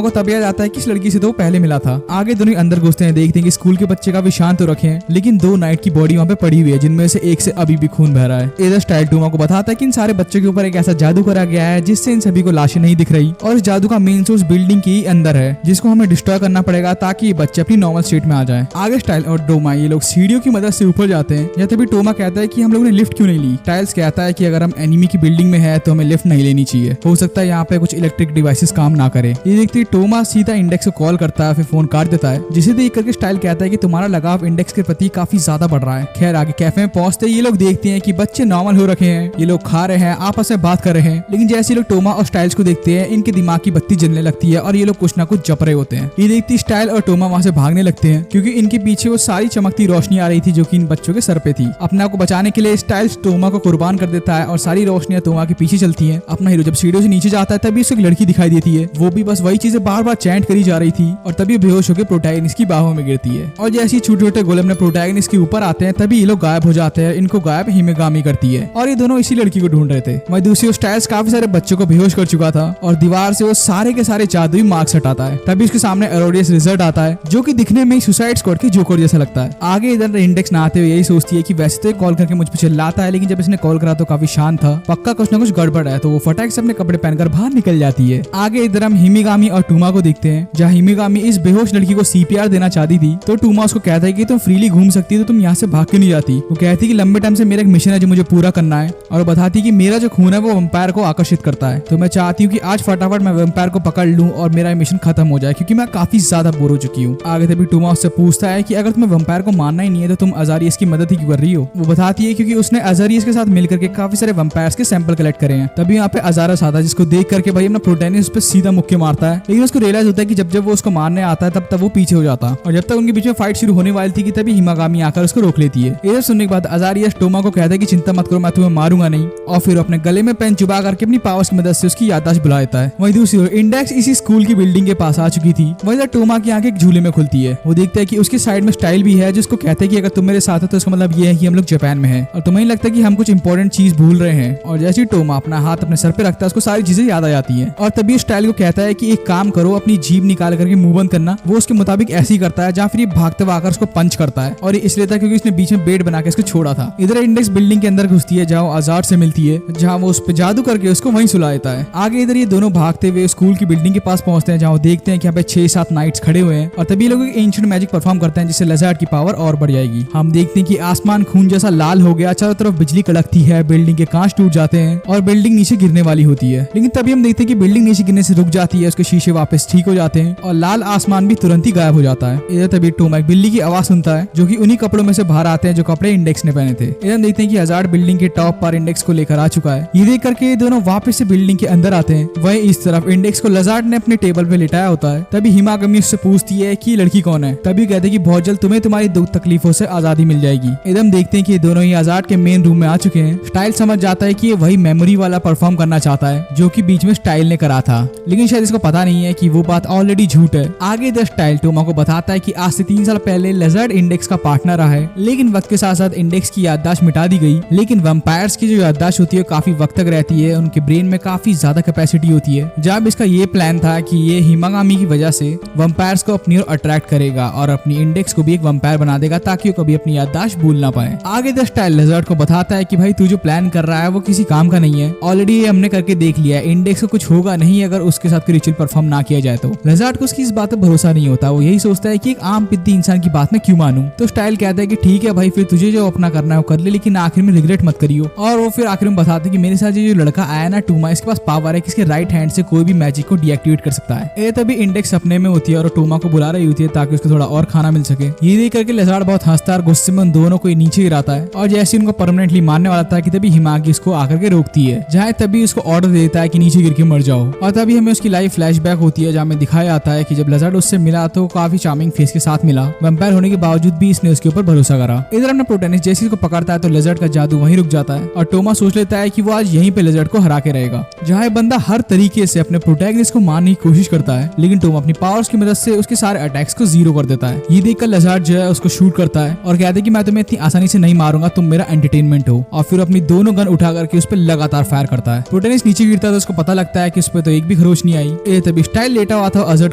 को तब याद आता है कि इस लड़की से तो वो पहले मिला था। आगे दोनों अंदर घुसते हैं, देखते हैं कि स्कूल के बच्चे काफी शांत तो रखे हैं, लेकिन 2 नाइट की बॉडी वहाँ पे पड़ी हुई है जिनमें से एक से अभी भी खून बह रहा है। इधर स्टाइल टोमा को बताता है कि इन सारे बच्चों के ऊपर एक ऐसा जादू करा गया है जिससे इन सभी को लाशें नहीं दिख रही और इस जादू का मेन सोर्स बिल्डिंग के अंदर है जिसको हमें डिस्ट्रॉय करना पड़ेगा ताकि ये बच्चे अपनी नॉर्मल स्टेट में आ जाए। आगे स्टाइल और टोमा ये लोग सीढ़ियों की मदद से ऊपर जाते हैं। या तभी टोमा कहता है कि हम लोगों ने लिफ्ट क्यों नहीं ली। स्टाइल्स कहता है कि अगर हम एनिमी की बिल्डिंग में है तो हमें लिफ्ट नहीं लेनी चाहिए, हो सकता है यहाँ पे कुछ इलेक्ट्रिक डिवाइसेस काम ना करे। ये देखते टोमा सीधा इंडेक्स को कॉल करता है, फिर फोन काट देता है, जिसे देख करके स्टाइल कहता है कि तुम्हारा लगाव इंडेक्स के प्रति काफी ज्यादा बढ़ रहा है। खैर आगे कैफे में पहुंचते ये लोग देखते हैं कि बच्चे नॉर्मल हो रखे हैं, ये लोग खा रहे हैं, आपस में बात कर रहे हैं, लेकिन जैसे लोग टोमा और स्टाइल्स को देखते हैं इनके दिमाग की बत्ती जलने लगती है और ये लोग कुछ ना कुछ जप रहे होते हैं। ये देखती स्टाइल और टोमा वहाँ से भागने लगते हैं क्योंकि इनके पीछे वो सारी चमकती रोशनी आ रही थी जो कि इन बच्चों के सर पे थी। अपने आप को बचाने के लिए स्टाइल्स टोमा को कुर्बान कर देता है और सारी रोशनियां टोमा के पीछे चलती हैं। अपना हीरो जब सीढ़ियों से नीचे जाता है तभी उसे एक लड़की दिखाई देती है, वो भी बस वही चीजें बार बार चैंट करी जा रही थी और तभी बेहोश होकर प्रोटैगनिस्ट की बाहों में गिरती है। और जैसे ही छोटे छोटे गोले अपने प्रोटैगनिस्ट के ऊपर आते हैं तभी ये लोग गायब हो जाते हैं। इनको गायब हिमेगामी करती है और ये दोनों इसी लड़की को ढूंढ रहे थे। वहीं दूसरी ओर स्टाइल्स काफी सारे बच्चों को बेहोश कर चुका था और दीवार से वो सारे के सारे जादुई मार्क्स हटाता है। तभी उसके सामने एरोडियस रिजल्ट आता है जो कि दिखने में सुसाइड स्क्वाड के जोकर जैसा लगता है। आगे इधर इंडेक्स ना आते हुए यही सोचती है कि वैसे तो कॉल करके मुझ पे चिल्लाता है, लेकिन जब इसने कॉल करा तो काफी शांत था, पक्का कुछ ना कुछ गड़बड़ है, तो वो फटाक से अपने कपड़े पहनकर बाहर निकल जाती है। आगे इधर हम हिमेगामी और टूमा को देखते हैं, जहाँ हिमेगामी इस बेहोश लड़की को सीपीआर देना चाहती थी तो टूमा उसको कहता है कि तुम फ्रीली घूम सकती है तो तुम यहाँ से भाग के नहीं जाती। वो कहती है कि लंबे टाइम से मेरा एक मिशन है जो मुझे पूरा करना है और बताती है कि मेरा जो खून है वो वैम्पायर को आकर्षित करता है, तो मैं चाहती हूँ कि आज फटाफट मैं वैम्पायर को पकड़ लूँ और मेरा मिशन खत्म हो जाए क्योंकि मैं काफी ज्यादा बोर हो चुकी हूँ। आगे तभी टूमा उससे पूछता है कि अगर तुम्हें वैम्पायर को मारना ही नहीं है तो तुम अजारियस की मदद ही क्यों कर रही हो। वो बताती है क्योंकि उसने अजारियस के साथ मिलकर के काफी सारे वैम्पायर्स के सैंपल कलेक्ट करे हैं। तभी यहाँ पे अजारस आता है जिसको देख करके भाई अपना प्रोटैगनिस्ट पे सीधा मुक्के मारता है, लेकिन उसको रियलाइज होता है कि जब वो उसको मारने आता है तब वो पीछे हो जाता है और जब तक उनके बीच में फाइट शुरू होने वाली थी कि तभी हिमेगामी आकर उसको रोक लेती है। ये सुनने के बाद अजारियस टोमा को कहता है कि चिंता मत करो, मैं तुम्हें मारूंगा नहीं, और फिर अपने गले में पेन चुबा करके अपनी पावर्स की मदद से उसकी याददाश्त बुला देता है। वहीं दूसरी ओर इंडेक्स इसी स्कूल की बिल्डिंग के पास आ चुकी थी। वहीं टोमा की आंखें एक झूले में खुलती है, वो देखता है कि उसकी साइड में स्टाइल भी है जिसको कहते हैं कि अगर तुम मेरे साथ हो तो इसका मतलब ये है कि हम लोग जापान में हैं और तुम्हें लगता है कि हम कुछ इंपॉर्टेंट चीज भूल रहे हैं। और जैसे ही टोमा अपना हाथ अपने सर पे रखता है उसको सारी चीजें याद आ जाती हैं और तभी स्टाइल को कहता है कि एक काम करो, अपनी जीभ निकाल करके मुंह बंद करना। वो उसके मुताबिक ऐसे ही करता है, जहाँ फिर ये भागते हुए आकर उसको पंच करता है और ये इसलिए था क्योंकि इसने बीच में बेड बना के इसको छोड़ा था। इधर इंडेक्स बिल्डिंग के अंदर घुसती है जहाँ आजाद से मिलती है, जहाँ वो उस पे जादू करके उसको वहीं सुला देता है। आगे इधर ये दोनों भागते हुए स्कूल की बिल्डिंग के पास पहुंचते हैं, जहाँ वो देखते हैं कि यहाँ पे 6-7 नाइट्स खड़े हुए हैं और तभी लोग एंशिएंट मैजिक परफॉर्म करते हैं जिससे लेजर्ड की पावर और बढ़ जाएगी। हम देखते हैं कि आसमान खून जैसा लाल हो गया, चारों तरफ बिजली कड़कती है, बिल्डिंग के कांच टूट जाते हैं और बिल्डिंग नीचे गिरने वाली होती है। लेकिन तभी हम देखते हैं कि बिल्डिंग नीचे गिरने से रुक जाती है, उसके शीशे वापस ठीक हो जाते हैं और लाल आसमान भी तुरंत ही गायब हो जाता है। इधर तभी टोमा एक बिल्ली की आवाज सुनता है जो कि उन्हीं कपड़ों में से बाहर आते हैं जो कपड़े इंडेक्स ने पहने थे। इधर देखते हैं कि हजार बिल्डिंग के टॉप पर इंडेक्स को लेकर आ चुका है। ये देख करके दोनों वापस से बिल्डिंग के अंदर आते हैं। वहीं इस तरफ इंडेक्स को लजार्ड ने अपने टेबल पे लिटाया होता है। तभी हिमेगामी उससे पूछती है कि लड़की कौन है। तभी कहते हैं कि बहुत जल्द तुम्हें तुम्हारी दुख तकलीफों से आजादी मिल जाएगी। एकदम देखते हैं कि दोनों ही आजाद के मेन रूम में आ चुके हैं। स्टाइल समझ जाता है कि ये वही मेमोरी वाला परफॉर्म करना चाहता है जो कि बीच में स्टाइल ने करा था, लेकिन शायद इसको पता नहीं है कि वो बात ऑलरेडी झूठ है। आगे इधर स्टाइल टोमा को बताता है कि आज से 3 साल पहले लेजर्ड इंडेक्स का पार्टनर रहा है, लेकिन वक्त के साथ साथ इंडेक्स की याददाश्त मिटा दी गई। लेकिन वैम्पायर्स की जो याददाश्त होती है काफी वक्त तक रहती है, उनके ब्रेन में काफी ज्यादा कैपेसिटी होती है। जब इसका ये प्लान था कि ये हिमेगामी की वजह से वैम्पायर्स को अपनी ओर अट्रैक्ट करेगा और अपनी इंडेक्स को भी एक वैम्पायर बना देगा ताकि वो कभी अपनी याददाश्त भूल ना पाए। आगे द स्टाइल लेजर्ड को बताता है कि भाई तू जो प्लान कर रहा है वो किसी काम का नहीं है, ऑलरेडी ये हमने करके देख लिया है, इंडेक्स को कुछ होगा नहीं अगर उसके साथ कोई रिचुअल परफॉर्म ना किया जाए तो। लेजर्ड को उसकी इस बात पर भरोसा नहीं होता, वो यही सोचता है कि एक आम पिद्दी इंसान की बात में क्यों मानूं। तो स्टाइल कहता है कि ठीक है भाई, फिर तुझे जो अपना करना है वो कर ले, लेकिन आखिर में रिग्रेट मत करियो। और वो फिर आखिर में बताते हैं कि मेरे साथ ये जो लड़का आया ना टूमा, इसके पास पावर है कि इसके राइट हैंड से कोई भी मैजिक को डीएक्टिवेट कर सकता है। ये तभी इंडेक्स सपने में होती है और टूमा को बुला रही होती है ताकि उसको थोड़ा और खाना मिल सके। ये देख करके लेजर्ड बहुत हंसता है और गुस्से में उन दोनों को नीचे गिराता है और जैसे उनको परमानेंटली मारने वाला था कि तभी हिमेगामी इसको आकर के रोकती है, जहाँ तभी उसको ऑर्डर देता है कि नीचे गिर के मर जाओ। और तभी हमें उसकी लाइव फ्लैशबैक होती है जहाँ में दिखाया जाता है कि जब लेजर्ड उससे मिला तो काफी चार्मिंग फेस के साथ मिला। वैम्पायर होने के बावजूद भी इसने उसके ऊपर भरोसा करा। इधर अपना प्रोटैगनिस्ट जैसे इसको पकड़ता है तो लेजर्ड का जादू वहीं रुक जाता है और टोमा सोच लेता है कि वो आज यहीं पे लेजर्ड को हरा के रहेगा। जहाँ बंदा हर तरीके से अपने प्रोटैगनिस्ट को मारने की कोशिश करता है, लेकिन टोमा अपनी पावर्स की मदद से उसके सारे अटैक्स को 0 कर देता है। ये देखकर लेजर्ड जो है उसको शूट करता है और कहता है कि मैं तुम्हें इतनी आसानी से नहीं मारूंगा, तुम मेरा एंटरटेनमेंट हो। और फिर अपनी दोनों गन उठा करके उस पर लगातार फायर करता है। प्रोटैगनिस्ट नीचे गिरता है तो उसको पता लगता है कि उस पर तो एक भी खरोच नहीं आई। तभी स्टाइल लेटा हुआ था अजर्ट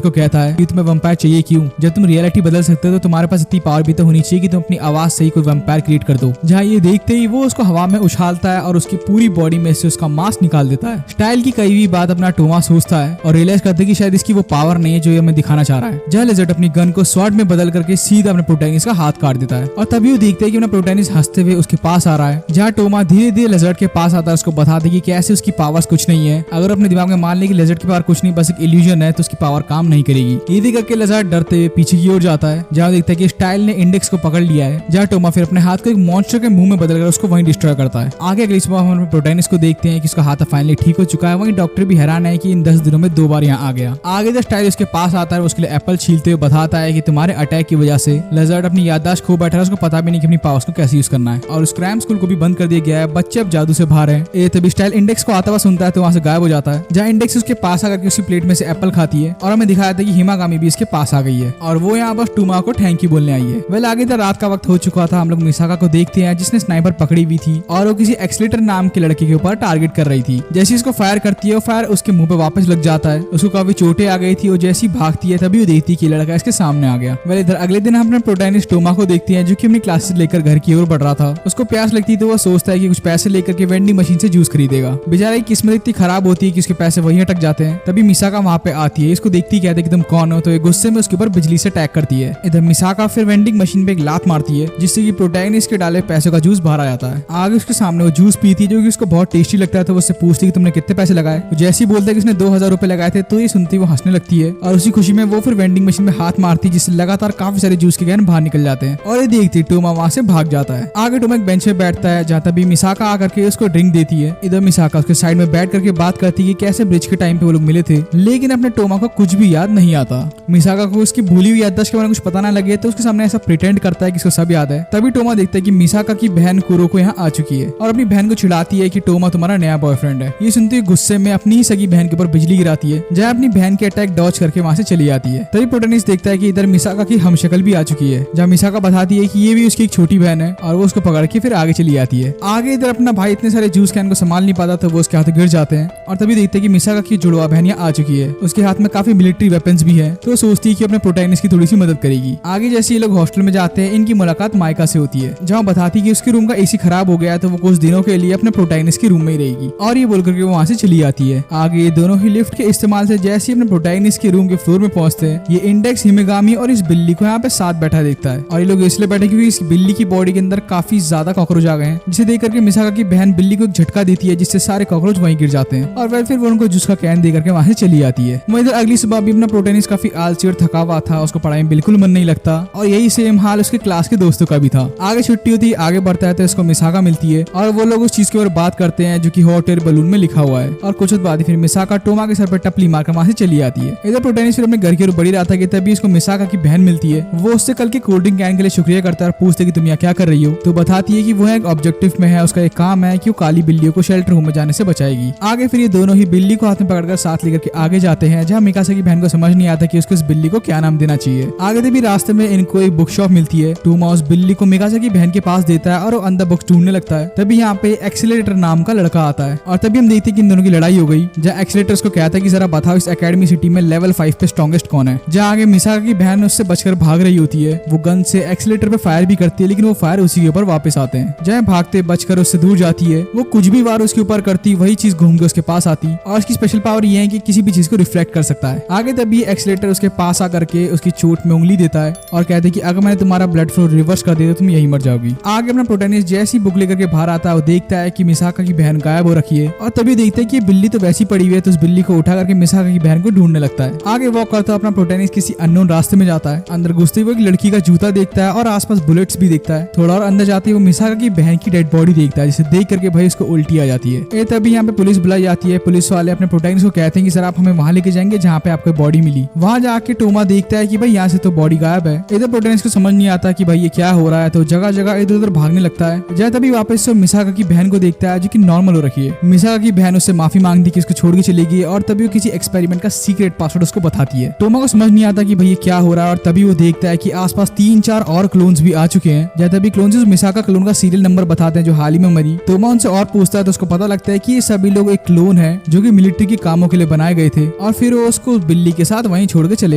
को कहता है कि तुम्हें वैम्पायर चाहिए क्यों? जब तुम रियलिटी बदल सकते हो तो तुम्हारे पास इतनी पावर भी तो होनी चाहिए कि तुम अपनी आवाज से ही कोई वैम्पायर क्रिएट कर दो। जहाँ ये देखते ही वो उसको हवा में उछालता है और उसकी पूरी बॉडी में से उसका मास्क निकाल देता है। स्टाइल की कई भी बात अपना टोमा सोचता है और रियलाइज करते है कि शायद इसकी वो पावर नहीं है जो ये हमें दिखाना चाह रहा है। जहाँ लेजर्ट अपनी गन को स्वॉर्ड में बदल करके सीधा अपने प्रोटैगनिस्ट का हाथ काट देता है और तभी वो देखते है कि अपना प्रोटैगनिस्ट हंसते हुए उसके पास आ रहा है। जहाँ टोमा धीरे धीरे लेजर्ट के पास आता है, उसको बताते कि कैसे उसकी पावर्स कुछ नहीं है। अगर अपने दिमाग में मान ले कि लेजर्ट की पावर कुछ नहीं बस एक इल्यूजन है तो उसकी पावर काम नहीं करेगी। ये देख करके लेजर्ट डरते हुए पीछे की ओर जाता है। जहाँ देखता है कि स्टाइल ने इंडेक्स को पकड़ लिया है। जहाँ टोमा फिर अपने हाथ को एक मॉन्स्टर के मुंह में बदलकर उसको वहीं डिस्ट्रॉय करता है। आगे अगली सुबह हम अपने प्रोटैगनिस्ट को देखते हैं कि उसका हाथ फाइनली ठीक हो चुका है। वहीं डॉक्टर भी हैरान है कि इन 10 दिनों में 2 बार यहाँ आ गया। आगे जब स्टाइल उसके पास आता है उसके लिए एप्पल छीलते हुए बताता है कि तुम्हारे अटैक की वजह से लेजर्ट अपनी याददाश्त खो बैठा है। उसको पता भी नहीं कि अपनी पावर्स को कैसे यूज करना है और उस क्रैम स्कूल को भी बंद कर दिया गया है। बच्चे अब जादू से बाहर है। तभी स्टाइल इंडेक्स को आता हुआ सुनता है तो वहाँ से गायब हो जाता है। जहाँ इंडेक्स उसके पास आकर के उसकी प्लेट में से एप्पल खाती है और हमें दिखाया था कि हिमागामी भी इसके पास आ गई है और वो यहाँ बस टोमा को थैंक यू बोलने आई है। वेल आगे तो रात का वक्त हो चुका था। हम लोग मिसाका को देखते हैं जिसने स्नाइपर पकड़ी हुई थी और वो किसी एक्सीलेटर नाम के लड़के के ऊपर टारगेट कर रही थी। जैसे इसको फायर करती है वो फायर उसके मुंह पे वापस लग जाता है। उसको काफी चोटें आ गई थी और जैसी भागती है तभी वो देखती है कि लड़का इसके सामने आ गया। वेल इधर अगले दिन हम अपने प्रोटैगनिस्ट टोमा को देखते हैं जो कि अपनी क्लासेस लेकर घर की ओर बढ़ रहा था। उसको प्यास लगती तो वो सोचता है कि कुछ पैसे लेकर के वेंडिंग मशीन से जूस खरीदेगा। बेचारे की किस्मत इतनी खराब होती है कि उसके पैसे वहीं अटक जाते हैं। तभी मिसाका वहाँ पे आती है। इसको देखती कहते कि तुम कौन हो, तो ये गुस्से में उसके ऊपर बिजली से अटैक करती है। इधर मिसाका फिर वेंडिंग मशीन पे एक लात मारती है जिससे कि प्रोटैगनिस्ट के डाले पैसों का जूस बाहर आ जाता है। आगे उसके सामने वो जूस पीती जो कि उसको बहुत टेस्टी लगता है तो वो उससे पूछती कि तुमने कितने पैसे लगाए। वो जैसे ही बोलता है कि उसने 2000 रुपए लगाए थे तो ये सुनती वो हंसने लगती है और उसी खुशी में वो फिर वेंडिंग मशीन में हाथ मारती है जिससे लगातार काफी सारे जूस के कैन बाहर निकल जाते हैं और ये देखती टोमा वहाँ से भाग जाता है। आगे टोमा एक बेंच पे बैठता है जहाँ तभी मिसाका आकर के उसको ड्रिंक देती है। इधर मिसाका उसके साइड में बैठ करके बात करती है कि कैसे ब्रिज के टाइम पे वो लोग मिले थे, लेकिन अपने टोमा को कुछ भी याद नहीं आता। मिसाका को उसकी भूली हुई याददाश्त के बारे में कुछ पता ना लगे तो उसके सामने ऐसा प्रिटेंड करता है कि इसको सब याद है। तभी टोमा देखता है कि मिसाका की बहन कुरोको यहाँ आ चुकी है और अपनी बहन को चिढ़ाती है कि टोमा तुम्हारा नया बॉयफ्रेंड है। ये सुनते हुए गुस्से में अपनी ही सगी बहन के ऊपर बिजली गिराती है जहाँ अपनी बहन के अटैक डॉज करके वहाँ से चली जाती है। तभी प्रोटैगनिस्ट देखता है कि इधर मिसाका की हमशक्ल भी आ चुकी है जहाँ मिसाका बताती है कि ये भी उसकी एक छोटी बहन है और वो उसको पकड़ के फिर आगे चली जाती है। आगे इधर अपना भाई इतने सारे जूस कैन को संभाल नहीं पाता तो वो उसके हाथ गिर जाते हैं और तभी देखते हैं कि मिसाका की जुड़वा बहन यहाँ आ चुकी है। उसके हाथ में काफी मिलिट्री वेपन्स भी है तो वो सोचती है कि अपने प्रोटैगनिस्ट की थोड़ी सी मदद करेगी। आगे जैसे ये लोग हॉस्टल में जाते हैं इनकी मुलाकात माइका से होती है जहाँ बताती है कि उसके रूम का एसी खराब हो गया है तो वो कुछ दिनों के लिए अपने प्रोटैगनिस्ट के रूम में ही रहेगी और ये बोलकर के वो वहाँ से चली जाती है। आगे ये दोनों ही लिफ्ट के इस्तेमाल से जैसे ही अपने प्रोटैगनिस्ट के रूम के फ्लोर में पहुंचते हैं ये इंडेक्स हिमेगामी और इस बिल्ली को यहाँ पे साथ बैठा देखता है और ये लोग इसलिए बैठे क्योंकि इस बिल्ली की बॉडी के अंदर काफी ज्यादा कॉकरोच आ गए हैं जिसे देख करके मिसाका की बहन बिल्ली को एक झटका देती है जिससे सारे कॉकरोच वहीं गिर जाते हैं और फिर वो उनको जूस का कैन दे करके वहाँ से चली जाती है। वहीं इधर अगली सुबह भी अपना प्रोटैगनिस्ट काफी आलसी और थका हुआ था। उसको पढ़ाई में बिल्कुल मन नहीं लगता और यही सेम हाल उसके क्लास के दोस्तों का भी था। आगे छुट्टी होती है आगे बढ़ता है तो इसको मिसाका मिलती है और वो लोग उस चीज के ऊपर बात करते हैं जो कि हॉट एयर बलून में लिखा हुआ है और कुछ बाद फिर मिसाका टोमा के सर पर टपली मारकर वहाँ से चली जाती है। इधर प्रोटैगनिस्ट फिर अपने घर की ओर बढ़ी रहा था कि तभी उसको मिसाका की बहन मिलती है। वो उससे कल के कोल्ड ड्रिंक कैन के लिए शुक्रिया करता है और पूछते कि तुम यहाँ क्या कर रही हो तो बताती है कि वो एक ऑब्जेक्टिव में है। उसका एक काम है कि वो काली बिल्लियों को शेल्टर होम में जाने से बचाएगी। आगे फिर ये दोनों ही बिल्ली को हाथ में पकड़कर साथ लेकर के आगे जाते हैं जहाँ मिकासा की बहन को समझ नहीं आता कि उसको इस बिल्ली को क्या नाम देना चाहिए। आगे भी रास्ते में इनको एक बुक शॉप मिलती है। टोमा उस बिल्ली को मिकासा की बहन के पास देता है और वो अंदर बुक्स ढूंढने लगता है। तभी यहाँ पे एक्सीलरेटर नाम का लड़का आता है और तभी हम देखते हैं कि इन दोनों की लड़ाई हो गई जहाँ एक्सीलरेटर उसको कहता है कि जरा बताओ इस एकेडमी सिटी में लेवल 5 पे स्ट्रॉन्गेस्ट कौन है। जहाँ आगे मिसाका की बहन उससे बचकर भाग रही होती है। वो गन से एक्सीलरेटर पे फायर भी करती है लेकिन वो फायर उसी के ऊपर वापस आते हैं। जहाँ भागते बचकर उससे दूर जाती है। वो कुछ भी वार उसके ऊपर करती वही चीज घूम के उसके पास आती और उसकी स्पेशल पावर ये है कि किसी भी चीज को रिफ्लेक्ट कर सकता है। आगे तभी एक्सीलरेटर उसके पास आकर के उसकी चोट में उंगली देता है और कहते हैं कि अगर मैंने तुम्हारा ब्लड फ्लो रिवर्स कर दिया तो तुम यही मर जाओगी। आगे अपना प्रोटैगनिस्ट जैसी बुक लेकर के बाहर आता है वो देखता है कि मिसाका की बहन गायब हो रखी है और तभी देखते हैं कि बिल्ली तो वैसी पड़ी हुई है तो उस बिल्ली को उठा करके मिसाका की बहन को ढूंढने लगता है। आगे वॉक करता अपना प्रोटैगनिस्ट किसी अननोन रास्ते में जाता है। अंदर घुसते हुए एक लड़की का जूता देखता है और आसपास बुलेट्स भी देखता है। थोड़ा और अंदर जाते ही वो मिसाका की बहन की डेड बॉडी देखता है जिसे देख करके भाई उसको उल्टी आ जाती है। तभी यहाँ पे पुलिस बुलाई जाती है। पुलिस वाले अपने प्रोटैगनिस्ट को कहते हैं कि सर आप हमें वहाँ लेके जाएंगे जहाँ पे आपको बॉडी मिली। वहाँ जा आके टोमा देखता है कि भाई यहाँ से तो बॉडी गायब है। इधर प्रोटैगनिस्ट को समझ नहीं आता कि भाई ये क्या हो रहा है, तो जगह जगह इधर उधर भागने लगता है। जय तभी वापस से मिसाका की बहन को देखता है जो कि नॉर्मल हो रखी है। मिसाका की बहन उससे माफी मांगती कि उसको छोड़ के चलेगी और तभी वो किसी एक्सपेरिमेंट का सीक्रेट पासवर्ड उसको बताती है। टोमा को समझ नहीं आता कि भाई ये क्या हो रहा है और तभी वो देखता है कि आसपास 3-4 और क्लोन्स भी आ चुके हैं। जय तभी क्लोन्स मिसाका क्लोन का सीरियल नंबर बताते हैं जो हाल ही में मरी। टोमा उनसे और पूछता है तो उसको पता लगता है कि ये सभी लोग एक क्लोन है जो कि मिलिट्री के कामों के लिए बनाए गए थे और फिर वो उसको बिल्ली के साथ वहीं छोड़ के चले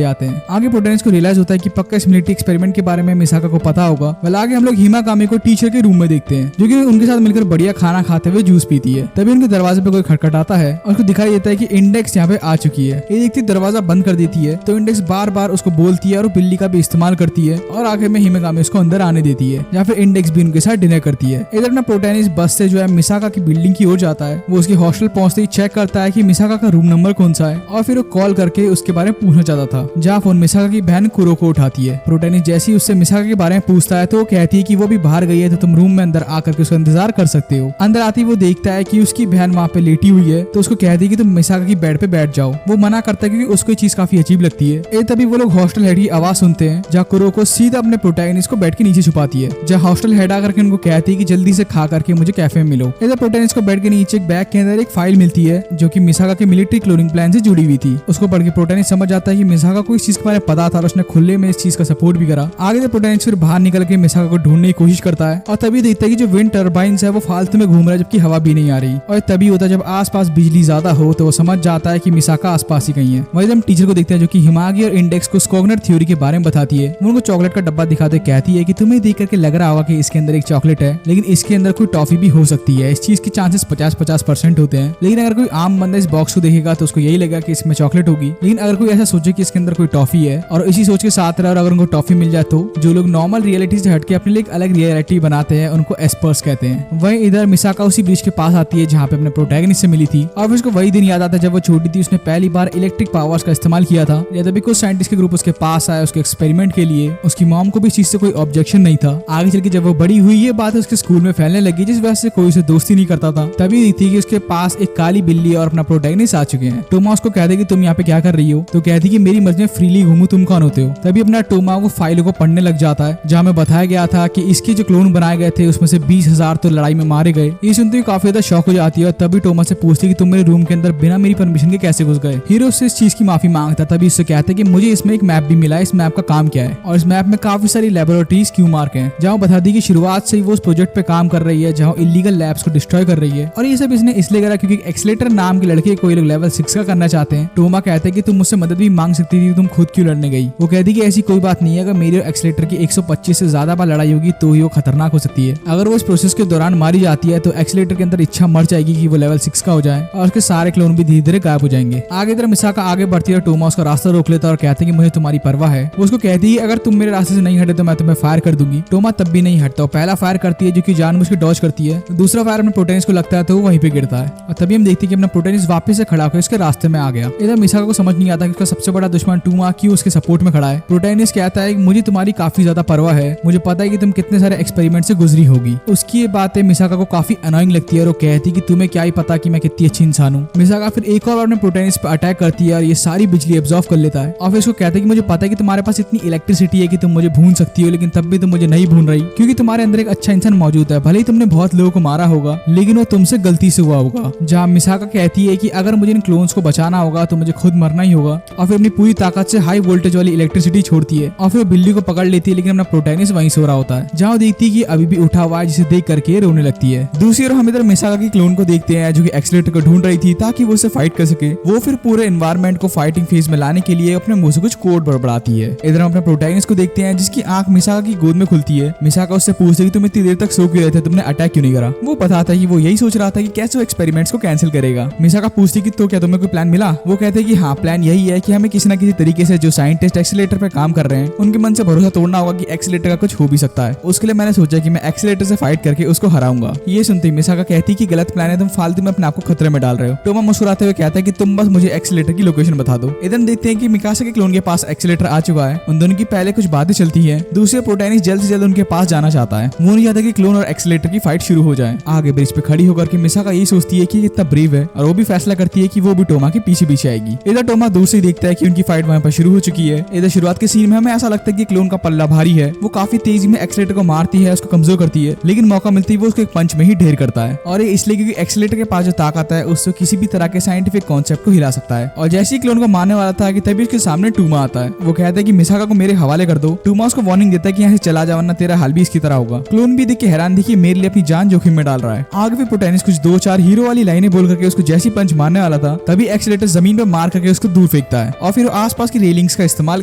जाते हैं। आगे प्रोटैगनिस्ट को रियलाइज होता है कि पक्का इस मिलिट्री एक्सपेरिमेंट के बारे में मिसाका को पता होगा। वेल आगे हम लोग हिमा कामी को टीचर के रूम में देखते हैं जो कि उनके साथ मिलकर बढ़िया खाना खाते हुए जूस पीती है। तभी उनके दरवाजे पे कोई खटखटाता है और उसको दिखाई देता है कि इंडेक्स यहाँ पे आ चुकी है। ये देखती दरवाजा बंद कर देती है तो इंडेक्स बार बार उसको बोलती है और बिल्ली का भी इस्तेमाल करती है और आखिर में हिमा कामी उसको अंदर आने देती है या फिर इंडेक्स भी उनके साथ डिनर करती है। इधर अपना प्रोटैगनिस्ट बस से जो है मिसाका की बिल्डिंग की ओर जाता है। वो उसकी हॉस्टल पहुंचते ही चेक करता है कि मिसाका का रूम नंबर कौन सा है और फिर वो कॉल करके उसके बारे में पूछना चाहता था, जहाँ फोन मिसाका की बहन कुरो को उठाती है। प्रोटैगनिस्ट जैसे ही उससे मिसाका के बारे में पूछता है तो वो कहती है कि वो भी बाहर गई है तो तुम रूम में अंदर आकर के उसका इंतजार कर सकते हो। अंदर आती वो देखता है कि उसकी बहन वहाँ पे लेटी हुई है तो उसको कहती है कि तुम मिसाका की बेड पे बैठ जाओ। वो मना करता है क्योंकि उसको ये चीज काफी अजीब लगती है। तभी वो लोग हॉस्टल हेड की आवाज सुनते हैं जहाँ कुरो को सीधा अपने प्रोटैगनिस्ट को बेड के नीचे छुपाती है। जहाँ हॉस्टल हेड आकर के उनको कहती है कि जल्दी से खा करके मुझे कैफे में मिलो। इधर प्रोटैगनिस्ट को बेड के नीचे एक बैग के अंदर एक फाइल मिलती है जो कि मिसाका के मिलिट्री क्लोनिंग प्लान से जुड़ी हुई थी। उसको पढ़ के प्रोटैगनिस्ट समझ जाता है कि मिसाका को इस चीज के बारे में पता था और उसने खुले में इस चीज का सपोर्ट भी करा। आगे प्रोटैगनिस्ट फिर बाहर निकल के मिसाका को ढूंढने की कोशिश करता है और तभी देखता है कि जो विंड टर्बाइन्स है वो फालतू में घूम रहा है जबकि हवा भी नहीं आ रही। और तभी होता है जब आसपास बिजली ज्यादा हो तो वो समझ जाता है कि मिसाका आसपास ही कहीं है। वही हम टीचर को देखते हैं जो कि हिमागी और इंडेक्स को स्कोगनर थ्योरी के बारे में बताती है। वो उनको चॉकलेट का डब्बा दिखाते कहती है कि तुम्हें देख करके लग रहा होगा कि इसके अंदर एक चॉकलेट है लेकिन इसके अंदर कोई टॉफी भी हो सकती है। इस चीज के चांसेस 50-50% होते हैं। लेकिन अगर कोई आम बंदा इस बॉक्स को देखेगा तो उसको यही लगेगा कि इसमें चॉकलेट होगी। लेकिन अगर कोई ऐसा सोचे कि इसके अंदर कोई टॉफी है और इसी सोच के साथ रहे और अगर उनको टॉफी मिल जाए तो जो लोग नॉर्मल रियलिटी से हटके अपने लिए एक अलग रियलिटी बनाते हैं उनको एस्पर्स कहते हैं। वहीं इधर मिसाका उसी ब्रिज के पास आती है जहाँ पे अपने प्रोटैगनिस्ट से मिली थी और फिर उसको वही दिन याद आता है जब वो छोटी थी। उसने पहली बार इलेक्ट्रिक पावर्स का इस्तेमाल किया था। तभी कुछ साइंटिस्ट के ग्रुप उसके पास आया उसके एक्सपेरिमेंट के लिए। उसकी मॉम को भी इस चीज से कोई ऑब्जेक्शन नहीं था। आगे चल के जब वो बड़ी हुई ये बात उसके स्कूल में फैलने लगी जिस वजह से कोई उसे दोस्ती नहीं करता था। तभी देखती कि उसके पास एक काली बिल्ली और अपना प्रोटैगनिस्ट आ चुके हैं। टोमा उसको कहते कि तुम यहाँ पे क्या कर रही हो तो कहती कि मेरी मर्जी में फ्रीली घूमू, तुम कौन होते हो। तभी अपना टोमा वो फाइलों को पढ़ने लग जाता है जहाँ में बताया गया था कि इसके जो क्लोन बनाए गए थे उसमें से 20,000 तो लड़ाई में मारे गए। ये सुनते ही काफी ज्यादा शौक हो जाती है और तभी टोमा से पूछती कि तुम मेरे रूम के अंदर बिना मेरी परमिशन के कैसे घुस गए। हीरो उससे इस चीज की माफी मांगता तभी उससे कहते कि मुझे इसमें एक मैप भी मिला है, इस मैप का काम क्या है और इस मैप में काफी सारी लेबोरेटरीज क्यों मार्क हैं जहाँ बता दी कि शुरुआत से ही वो उस प्रोजेक्ट पे काम कर रही है जहाँ इलीगल लैब्स को डिस्ट्रॉय कर रही है। और ये सब इसने इसलिए करा क्योंकि एक्सेलेटर नाम के लड़के को ये लोग लेवल 6 का करना चाहते हैं। टोमा कहते हैं कि तुम मुझसे मदद भी मांग सकती थी, तुम खुद क्यों लड़ने गई। वो कहती कि ऐसी कोई बात नहीं है, अगर मेरे एक्सेलेटर की 125 से ज्यादा बार लड़ाई होगी तो ही वो खतरनाक हो सकती है। अगर वो इस प्रोसेस के दौरान मारी जाती है तो एक्सेलेटर के अंदर इच्छा मर जाएगी कि वो लेवल 6 का हो जाए और उसके सारे क्लोन भी धीरे धीरे गायब हो जाएंगे। आगे तरह मिसाका आगे बढ़ती है, टोमा उसका रास्ता रोक लेता है और कहते हैं कि मुझे तुम्हारी परवाह है। वो उसको कहती है अगर तुम मेरे रास्ते से नहीं हटे तो मैं तुम्हें फायर कर दूंगी। टोमा तब भी नहीं हटता, पहला फायर करती है जो कि जानबूझ के डॉज करती है। दूसरा फायर अपने प्रोटैगनिस्ट को लगता है तो वो वहीं पे गिरता है और तभी हम देखते हैं कि अपना प्रोटैगनिस्ट वापस से खड़ा होकर उसके रास्ते में आ गया। इधर मिसाका को समझ नहीं आता कि उसका सबसे बड़ा दुश्मन टोमा क्यों उसके सपोर्ट में खड़ा है। प्रोटैगनिस्ट कहता है कि मुझे तुम्हारी काफी ज्यादा परवाह है, मुझे पता है कि तुम कितने सारे एक्सपेरिमेंट से गुजरी होगी। उसकी ये बातें मिसाका को काफी अनोइंग लगती है और वो कहती कि तुम्हें क्या ही पता कि मैं कितनी अच्छी इंसान हूँ। मिसाका फिर एक और अपने प्रोटैगनिस्ट पे अटैक करती है और ये सारी बिजली एब्जॉर्ब कर लेता है और फिर उसको कहता है कि मुझे पता है कि तुम्हारे पास इतनी इलेक्ट्रिसिटी है कि तुम मुझे भून सकती हो, लेकिन तब भी तुम मुझे नहीं भून रही क्योंकि तुम्हारे अंदर एक अच्छा इंसान मौजूद है। भले ही तुमने बहुत लोगों को मारा होगा लेकिन वो तुमसे गलती से हुआ होगा। जहाँ मिसाका कहती है कि अगर मुझे इन क्लोन्स को बचाना होगा तो मुझे खुद मरना ही होगा और फिर अपनी पूरी ताकत से हाई वोल्टेज वाली इलेक्ट्रिसिटी छोड़ती है और फिर बिल्ली को पकड़ लेती है। लेकिन अपना प्रोटैगनिस्ट वहीं सो रहा होता है जहाँ देखती है कि अभी भी उठा हुआ है, जिसे देख करके रोने लगती है। दूसरी ओर हम इधर मिसाका की क्लोन को देखते हैं जो कि एक्सेलेरेटर को ढूंढ रही थी ताकि वो उसे फाइट कर सके। वो फिर पूरे एनवायरनमेंट को फाइटिंग फेज में लाने के लिए अपने मुंह से कुछ कोड बड़बड़ाती है। इधर हम अपने प्रोटैगनिस्ट को देखते हैं जिसकी आंख मिसाका की गोद में खुलती है। मिसाका उससे पूछती है कि तुम इतनी देर तक सो क्यों रहे थे, तुमने अटैक क्यों नहीं करा। वो बताता है कि वो यही सोच रहा था कि कैसे वो एक्सपेरिमेंट्स को कैंसिल करेगा। मिसाका पूछती कि तो क्या तुम्हें कोई प्लान मिला। वो कहते हैं कि हाँ, प्लान यही है कि हमें किसी न किसी तरीके से जो साइंटिस्ट एक्सेलेरेटर पे काम कर रहे हैं उनके मन से भरोसा तोड़ना होगा कि एक्सेलेरेटर का कुछ हो भी सकता है। उसके लिए मैंने सोचा कि मैं एक्सेलेरेटर से फाइट करके उसको हराऊंगा। ये सुनते ही मिसाका कहती कि गलत प्लान है, तुम फालतू में अपने आप को खतरे में डाल रहे हो। टोमा मुस्कुराते हुए कहता है कि तुम बस मुझे एक्सेलेरेटर की लोकेशन बता दो। इधर देखते हैं कि मिकासा के क्लोन के पास एक्सेलेरेटर आ चुका है। उन दोनों की पहले कुछ बातें चलती है। दूसरे प्रोटैगनिस्ट जल्द से जल्द उनके पास जाना चाहता है। वो नहीं चाहता कि क्लोन और एक्सेलेरेटर की फाइट शुरू हो जाए। आगे ब्रिज पे खड़ी होकर के मिसाका यही सोचती है कि कितना ब्रेव है और वो भी फैसला करती है कि वो भी टोमा के पीछे पीछे आएगी। इधर टोमा दूर से देखता है कि उनकी फाइट वहाँ पर शुरू हो चुकी है। इधर शुरुआत के सीन में हमें ऐसा लगता है कि क्लोन का पल्ला भारी है, वो काफी तेजी में एक्सीलेटर को मारती है, उसको कमजोर करती है, लेकिन मौका मिलती है वो उसको एक पंच में ही ढेर करता है। और ये इसलिए क्योंकि एक्सीलेटर के पास जो ताकत है उससे किसी भी तरह के साइंटिफिक कॉन्सेप्ट को हिला सकता है। और जैसे ही क्लोन को मारने वाला था कि तभी उसके सामने टूमा आता है। वो कहता है कि मिसाका को मेरे हवाले कर दो। टूमा उसको वार्निंग देता है कि यहाँ से चला जा वरना तेरा हाल भी इसकी तरह होगा। क्लोन भी देख के हैरान थी कि मेरे लिए अपनी जान जोखिम में डाल रहा है। आगे फिर प्रोटैगनिस्ट कुछ 2-4 हीरो वाली लाइनें बोल करके उसको जैसी पंच मारने वाला था तभी एक्सीलेटर जमीन पर मार करके उसको दूर फेंकता है और फिर आसपास की रेलिंग्स का इस्तेमाल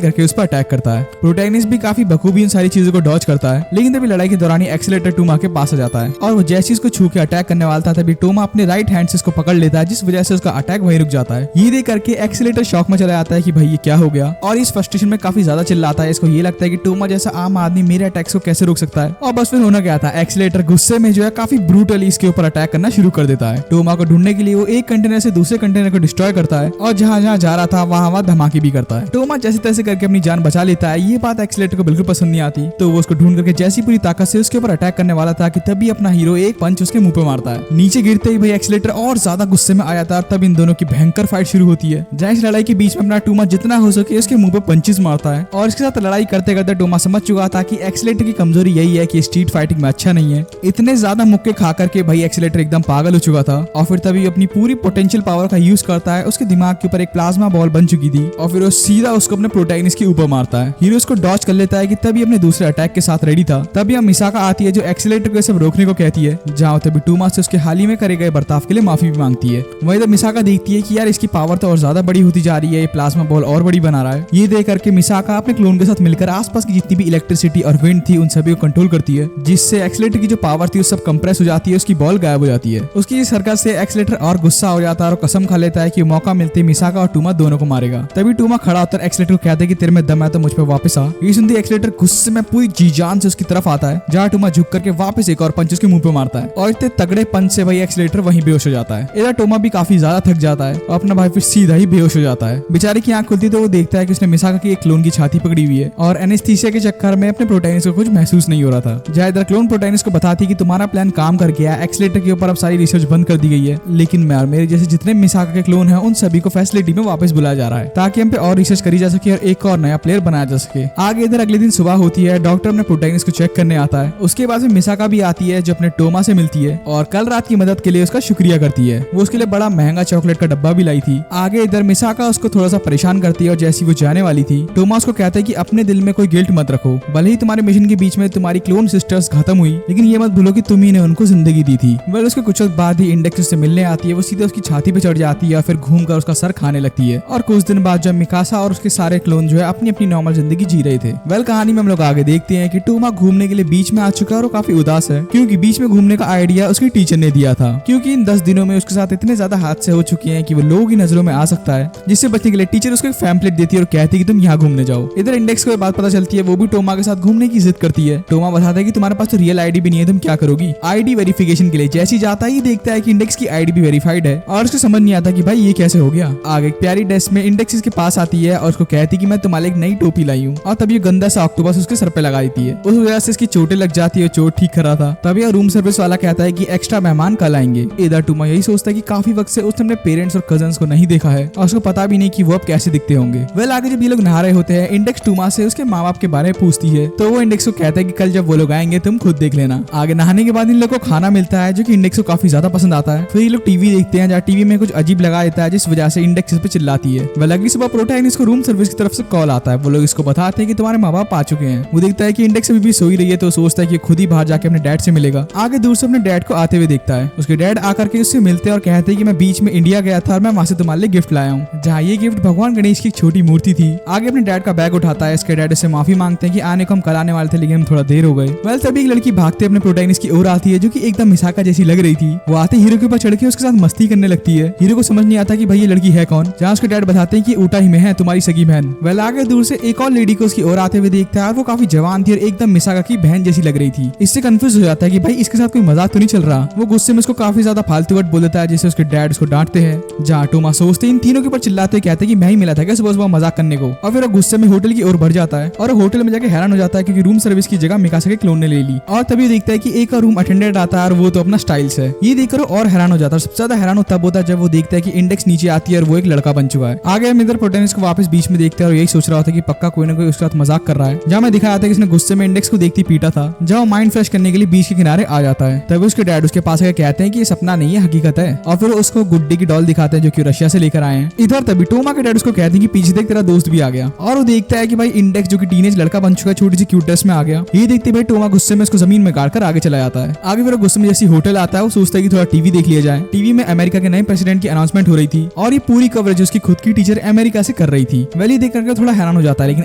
करके उस पर अटैक करता है। प्रोटैगनिस्ट भी काफी बखूबी इन सारी चीजों को डॉज करता है, लेकिन तभी लड़ाई के दौरान ही एक्सीलेटर टूमा के पास आ जाता है और वो जैसे उसको छू के अटैक करने वाला था तभी टोमा अपने राइट हैंड से उसको पकड़ लेता है, जिस वजह से उसका अटैक वहीं रुक जाता है। ये देख करके एक्सीलेटर शॉक में चला जाता है कि भाई ये क्या हो गया, और इस फ्रस्ट्रेशन में काफी ज्यादा चिल्लाता है। इसको ये लगता है कि टोमा जैसा आम आदमी मेरे अटैक्स को कैसे रोक सकता है। और बस फिर होना क्या था, एक्सीलेटर गुस्से में जो है काफी ब्रूटली इसके ऊपर अटैक करना शुरू कर देता है। टोमा को ढूंढने के लिए वो एक कंटेनर से दूसरे कंटेनर को डिस्ट्रॉय करता है और जहां जहां जा रहा था वहां धमाके भी करता है। टोमा जैसे तैसे करके अपनी जान बचा लेता है। ये बात एक्सीलेटर को बिल्कुल पसंद नहीं आती, तो वो उसको ढूंढ करके जैसी पूरी ताकत से उसके ऊपर अटैक करने वाला था कि तभी अपना हीरो एक पंच उसके मुंह पे मारता है। नीचे गिरते ही भाई एक्सीलेटर और ज्यादा गुस्से में आया था। तब इन दोनों की भयंकर फाइट शुरू होती है, जहाँ इस लड़ाई के बीच में अपना टोमा जितना हो सके उसके मुंह पे पंचेस मारता है। और इसके साथ लड़ाई करते करते टोमा समझ चुका था कि एक्सीलेटर की कमजोरी यही है कि स्ट्रीट फाइटिंग में अच्छा नहीं है। इतने ज्यादा मुक्के खा करके भाई एक्सीलेटर एकदम पागल हो चुका था और फिर तभी अपनी पूरी पोटेंशियल पावर का यूज करता है। उसके दिमाग के ऊपर एक प्लाज्मा बॉल बन चुकी थी और फिर वो सीधा उसको अपने प्रोटैगनिस्ट के ऊपर मारता है। हीरो उसको डॉज कर लेता है कि तभी अपने दूसरे अटैक के साथ रेडी था। तभी हम मिसाका आती है जो एक्सीलेटर को सब रोकने को कहती है, जहाँ तभी टोमा से उसके हाल ही में करे गए बर्ताव के लिए माफी भी मांगती है। वहीं तब मिसाका देखती है कि यार इसकी पावर तो और ज्यादा बड़ी होती जा रही है, ये प्लाज्मा बॉल और बड़ी बना रहा है। ये देख करके मिसाका अपने क्लोन के साथ मिलकर आसपास की जितनी भी इलेक्ट्रिसिटी और विंड थी उन सभी को कंट्रोल करती है, जिससे एक्सीलेटर की जो पावर थी वो सब कंप्रेस हो जाती है, उसकी बॉल गायब हो जाती है। उसकी इस हरकत से एक्सीलेटर और गुस्सा हो जाता है और कसम खा लेता है कि मौका मिलते मिसाका और टोमा दोनों को मारेगा। तभी टोमा खड़ा होकर एक्सीलेटर को कहता है कि तेरे में दम है तो मुझ पे वापस आ। ये सुनते एक्सीलेटर गुस्से में पूरी जी जान से उसकी तरफ आता है, जहाँ टोमा झुक करके वापस एक और पंच उसके मुंह पे मारता है और इतने तगड़े पंच से भाई एक्सीलेटर वहीं बेहोश हो जाता है। इधर टोमा भी काफी ज्यादा थक जाता है और अपना भाई फिर सीधा ही बेहोश हो जाता है। बेचारे की आंख खुलती तो वो देखता है कि उसने मिसाका की एक क्लोन की छाती पकड़ी हुई है और एनेस्थीसिया के चक्कर में अपने प्रोटैगनिस्ट को कुछ महसूस नहीं हो रहा था। जहाँ इधर क्लोन प्रोटैगनिस्ट को बताती कि तुम्हारा प्लान काम कर गया, एक्सीलेटर के ऊपर अब सारी रिसर्च बंद कर दी गई है, लेकिन मेरे जैसे जितने मिसाका के क्लोन हैं उन सभी को फैसिलिटी में वापस बुलाया जा रहा है ताकि हम पे और रिसर्च करी जा सके और एक और नया प्लेयर बनाया जा सके। आगे इधर अगले दिन सुबह होती है, डॉक्टर अपने प्रोटैगनिस्ट को चेक करने आता है। उसके बाद में मिसाका भी आती है जो अपने टोमा से मिलती है और कल रात की मदद के लिए उसका शुक्रिया करती है। वो उसके लिए बड़ा महंगा चॉकलेट का डब्बा भी लाई थी। आगे इधर मिसाका उसको थोड़ा सा परेशान करती है और जैसी वो जाने वाली थी टोमा उसको कहता है कि अपने दिल में कोई गिल्ट मत रखो, भले ही तुम्हारे मिशन के बीच में तुम्हारी क्लोन सिस्टर्स खत्म हुई, लेकिन ये मत भूलो कि तुम ही ने उनको जिंदगी दी थी। वह उसके कुछ वक्त बाद ही इंडेक्स से मिलने आती है। वो सीधे उसकी छाती पे चढ़ जाती है और फिर घूम कर उसका सर खाने लगती है। और कुछ दिन बाद जब मिकासा और उसके सारे क्लोन जो है अपनी अपनी नॉर्मल जिंदगी जी रहे थे। कहानी में हम लोग आगे देखते हैं कि टोमा घूमने के लिए बीच में आ चुका है और वो काफी उदास है क्योंकि बीच में घूमने का आइडिया उसकी टीचर ने दिया था, क्योंकि इन 10 दिनों में उसके साथ इतने ज्यादा हादसे हो चुके हैं कि वो लोगों की नजरों में आ सकता है। जिससे बचने के लिए टीचर उसको एक पैम्फलेट देती है और कहती है कि तुम यहाँ घूमने जाओ। इधर इंडेक्स को बात पता चलती है, वो भी टोमा के साथ घूमने की जिद करती है। टोमा बताता है कि तुम्हारे पास तो रियल आईडी भी नहीं है, तुम क्या करोगी। आईडी वेरिफिकेशन के लिए जैसी जाता ही देखता है कि इंडेक्स की आईडी भी वेरीफाइड है और उसको समझ नहीं आता कि भाई ये कैसे हो गया। आगे एक प्यारी ड्रेस में इंडेक्स इसके पास आती है और उसको कहती है कि मैं तुम्हारे एक नई टोपी लाई हूँ, और तब ये गंदा सा ऑक्टोपस उसके सर पे लगा देती है। उस वजह से इसकी चोटें लग जाती है, चोट ठीक कर रहा था। तभी रूम सर्विस वाला कहता है कि एक्स्ट्रा मेहमान कल आएंगे। इधर टोमा यही सोचता है कि काफी वक्त से उसने अपने पेरेंट्स और कजन्स को नहीं देखा है और उसको पता भी नहीं कि वो अब कैसे दिखते होंगे। वेल आगे जब ये लोग नहा रहे होते हैं, इंडेक्स टोमा से उसके माँ बाप के बारे में पूछती है, तो वो इंडेक्स को कहता है कि कल जब वो लोग आएंगे तुम खुद देख लेना। आगे नहाने के बाद इन लोग को खाना मिलता है जो कि इंडेक्स को काफी ज्यादा पसंद आता है। फिर ये लोग टीवी देखते हैं, जहाँ टीवी में कुछ अजीब लगा देता है जिस वजह से इंडेक्स इस पे चिल्लाती है। वह अगली सुबह प्रोटैगनिस्ट को रूम सर्विस की तरफ से कॉल आता है। वो लोग इसको बताते हैं कि तुम्हारे माँ बाप आ चुके हैं। वो देखता है कि इंडेक्स अभी भी सोई रही है, तो सोचता है कि खुद ही बाहर जाके अपने डैड से मिलेगा। आगे दूर से अपने डैड को आते हुए देखता है। उसके डैड आकर के उससे मिलते हैं और कहते हैं कि मैं बीच में इंडिया गया था और मैं वहां से तुम्हारे लिए गिफ्ट लाया हूँ, जहाँ ये गिफ्ट भगवान गणेश की एक छोटी मूर्ति थी। आगे अपने डैड का बैग उठाता है। इसके डैड से माफी मांगते हैं कि आने को हम कल आने वाले थे लेकिन हम थोड़ा देर हो गए। वेल तभी एक लड़की भागते अपने प्रोटैगनिस्ट की ओर आती है जो कि एकदम मिसाका जैसी लग रही थी। वो आते हीरो के ऊपर चढ़ के उसके साथ मस्ती करने लगती है। हीरो को समझ नहीं आता कि भाई ये लड़की है कौन, जहाँ उसके डैड बताते हैं कि ऊटा ही में है तुम्हारी सगी बहन। वेल आगे दूर से एक और लेडी को उसकी ओर आते हुए देखता है और वो काफी जवान थी और एकदम मिसाका की बहन जैसी लग रही थी। इससे कंफ्यूज हो जाता है कि भाई इसके साथ कोई मजाक तो नहीं चल रहा। वो गुस्से में उसको काफी ज्यादा फालतू वर्ड बोल देता है जिससे उसके डैड उसको डांटते हैं। जहाँ टोमा सोचते इन तीनों के ऊपर चिल्लाते कहते हैं कि मैं ही मिला था क्या सुबह सुबह मजाक करने को। और फिर वो गुस्से में होटल की ओर बढ़ जाता है और होटल में जाके हैरान हो जाता है क्योंकि रूम सर्विस की जगह मिकासा के क्लोन ने ले ली। और तभी देखता है कि एक रूम अटेंडेंट आता है और वो तो अपना स्टाइल्स है। ये देखकर और हैरान हो जाता है। सबसे ज्यादा हैरान तब होता है जब वो देखता है कि इंडेक्स नीचे आती है और वो एक लड़का बन चुका है। आगे हम इधर प्रोटैगनिस्ट को वापस बीच में देखते हैं और यही सोच रहा होता है कि पक्का कोई ना कोई उसके साथ मजाक कर रहा है। जहाँ मैं दिखाया था कि इसने गुस्से में इंडेक्स को देखती पीटा था। जहाँ माइंड फ्रेश करने के लिए बीच के किनारे आ जाता है, तभी उसके डैड उसके पास आकर कहते हैं कि ये सपना नहीं है, हकीकत है। और फिर उसको गुड्डे की डॉल दिखाते हैं जो कि रशिया से लेकर आए हैं। इधर तभी टोमा के डैड उसको कहते हैं कि पीछे देख तेरा दोस्त भी आ गया। और वो देखता है कि भाई इंडेक्स जो कि टीनेज लड़का बन चुका है छोटी सी क्यूट ड्रेस में आ गया। ये देखते भाई टोमा गुस्से में उसको जमीन में गाड़ कर आगे चला जाता है। आगे फिर गुस्से में जैसी होटल आता है वो सोचता है कि थोड़ा टीवी देख लिया जाए। टीवी में अमेरिका के नए प्रेसिडेंट की अनाउंसमेंट हो रही थी और ये पूरी कवरेज उसकी खुद की टीचर अमेरिका से कर रही थी। वेली देख करके थोड़ा हैरान हो जाता है, लेकिन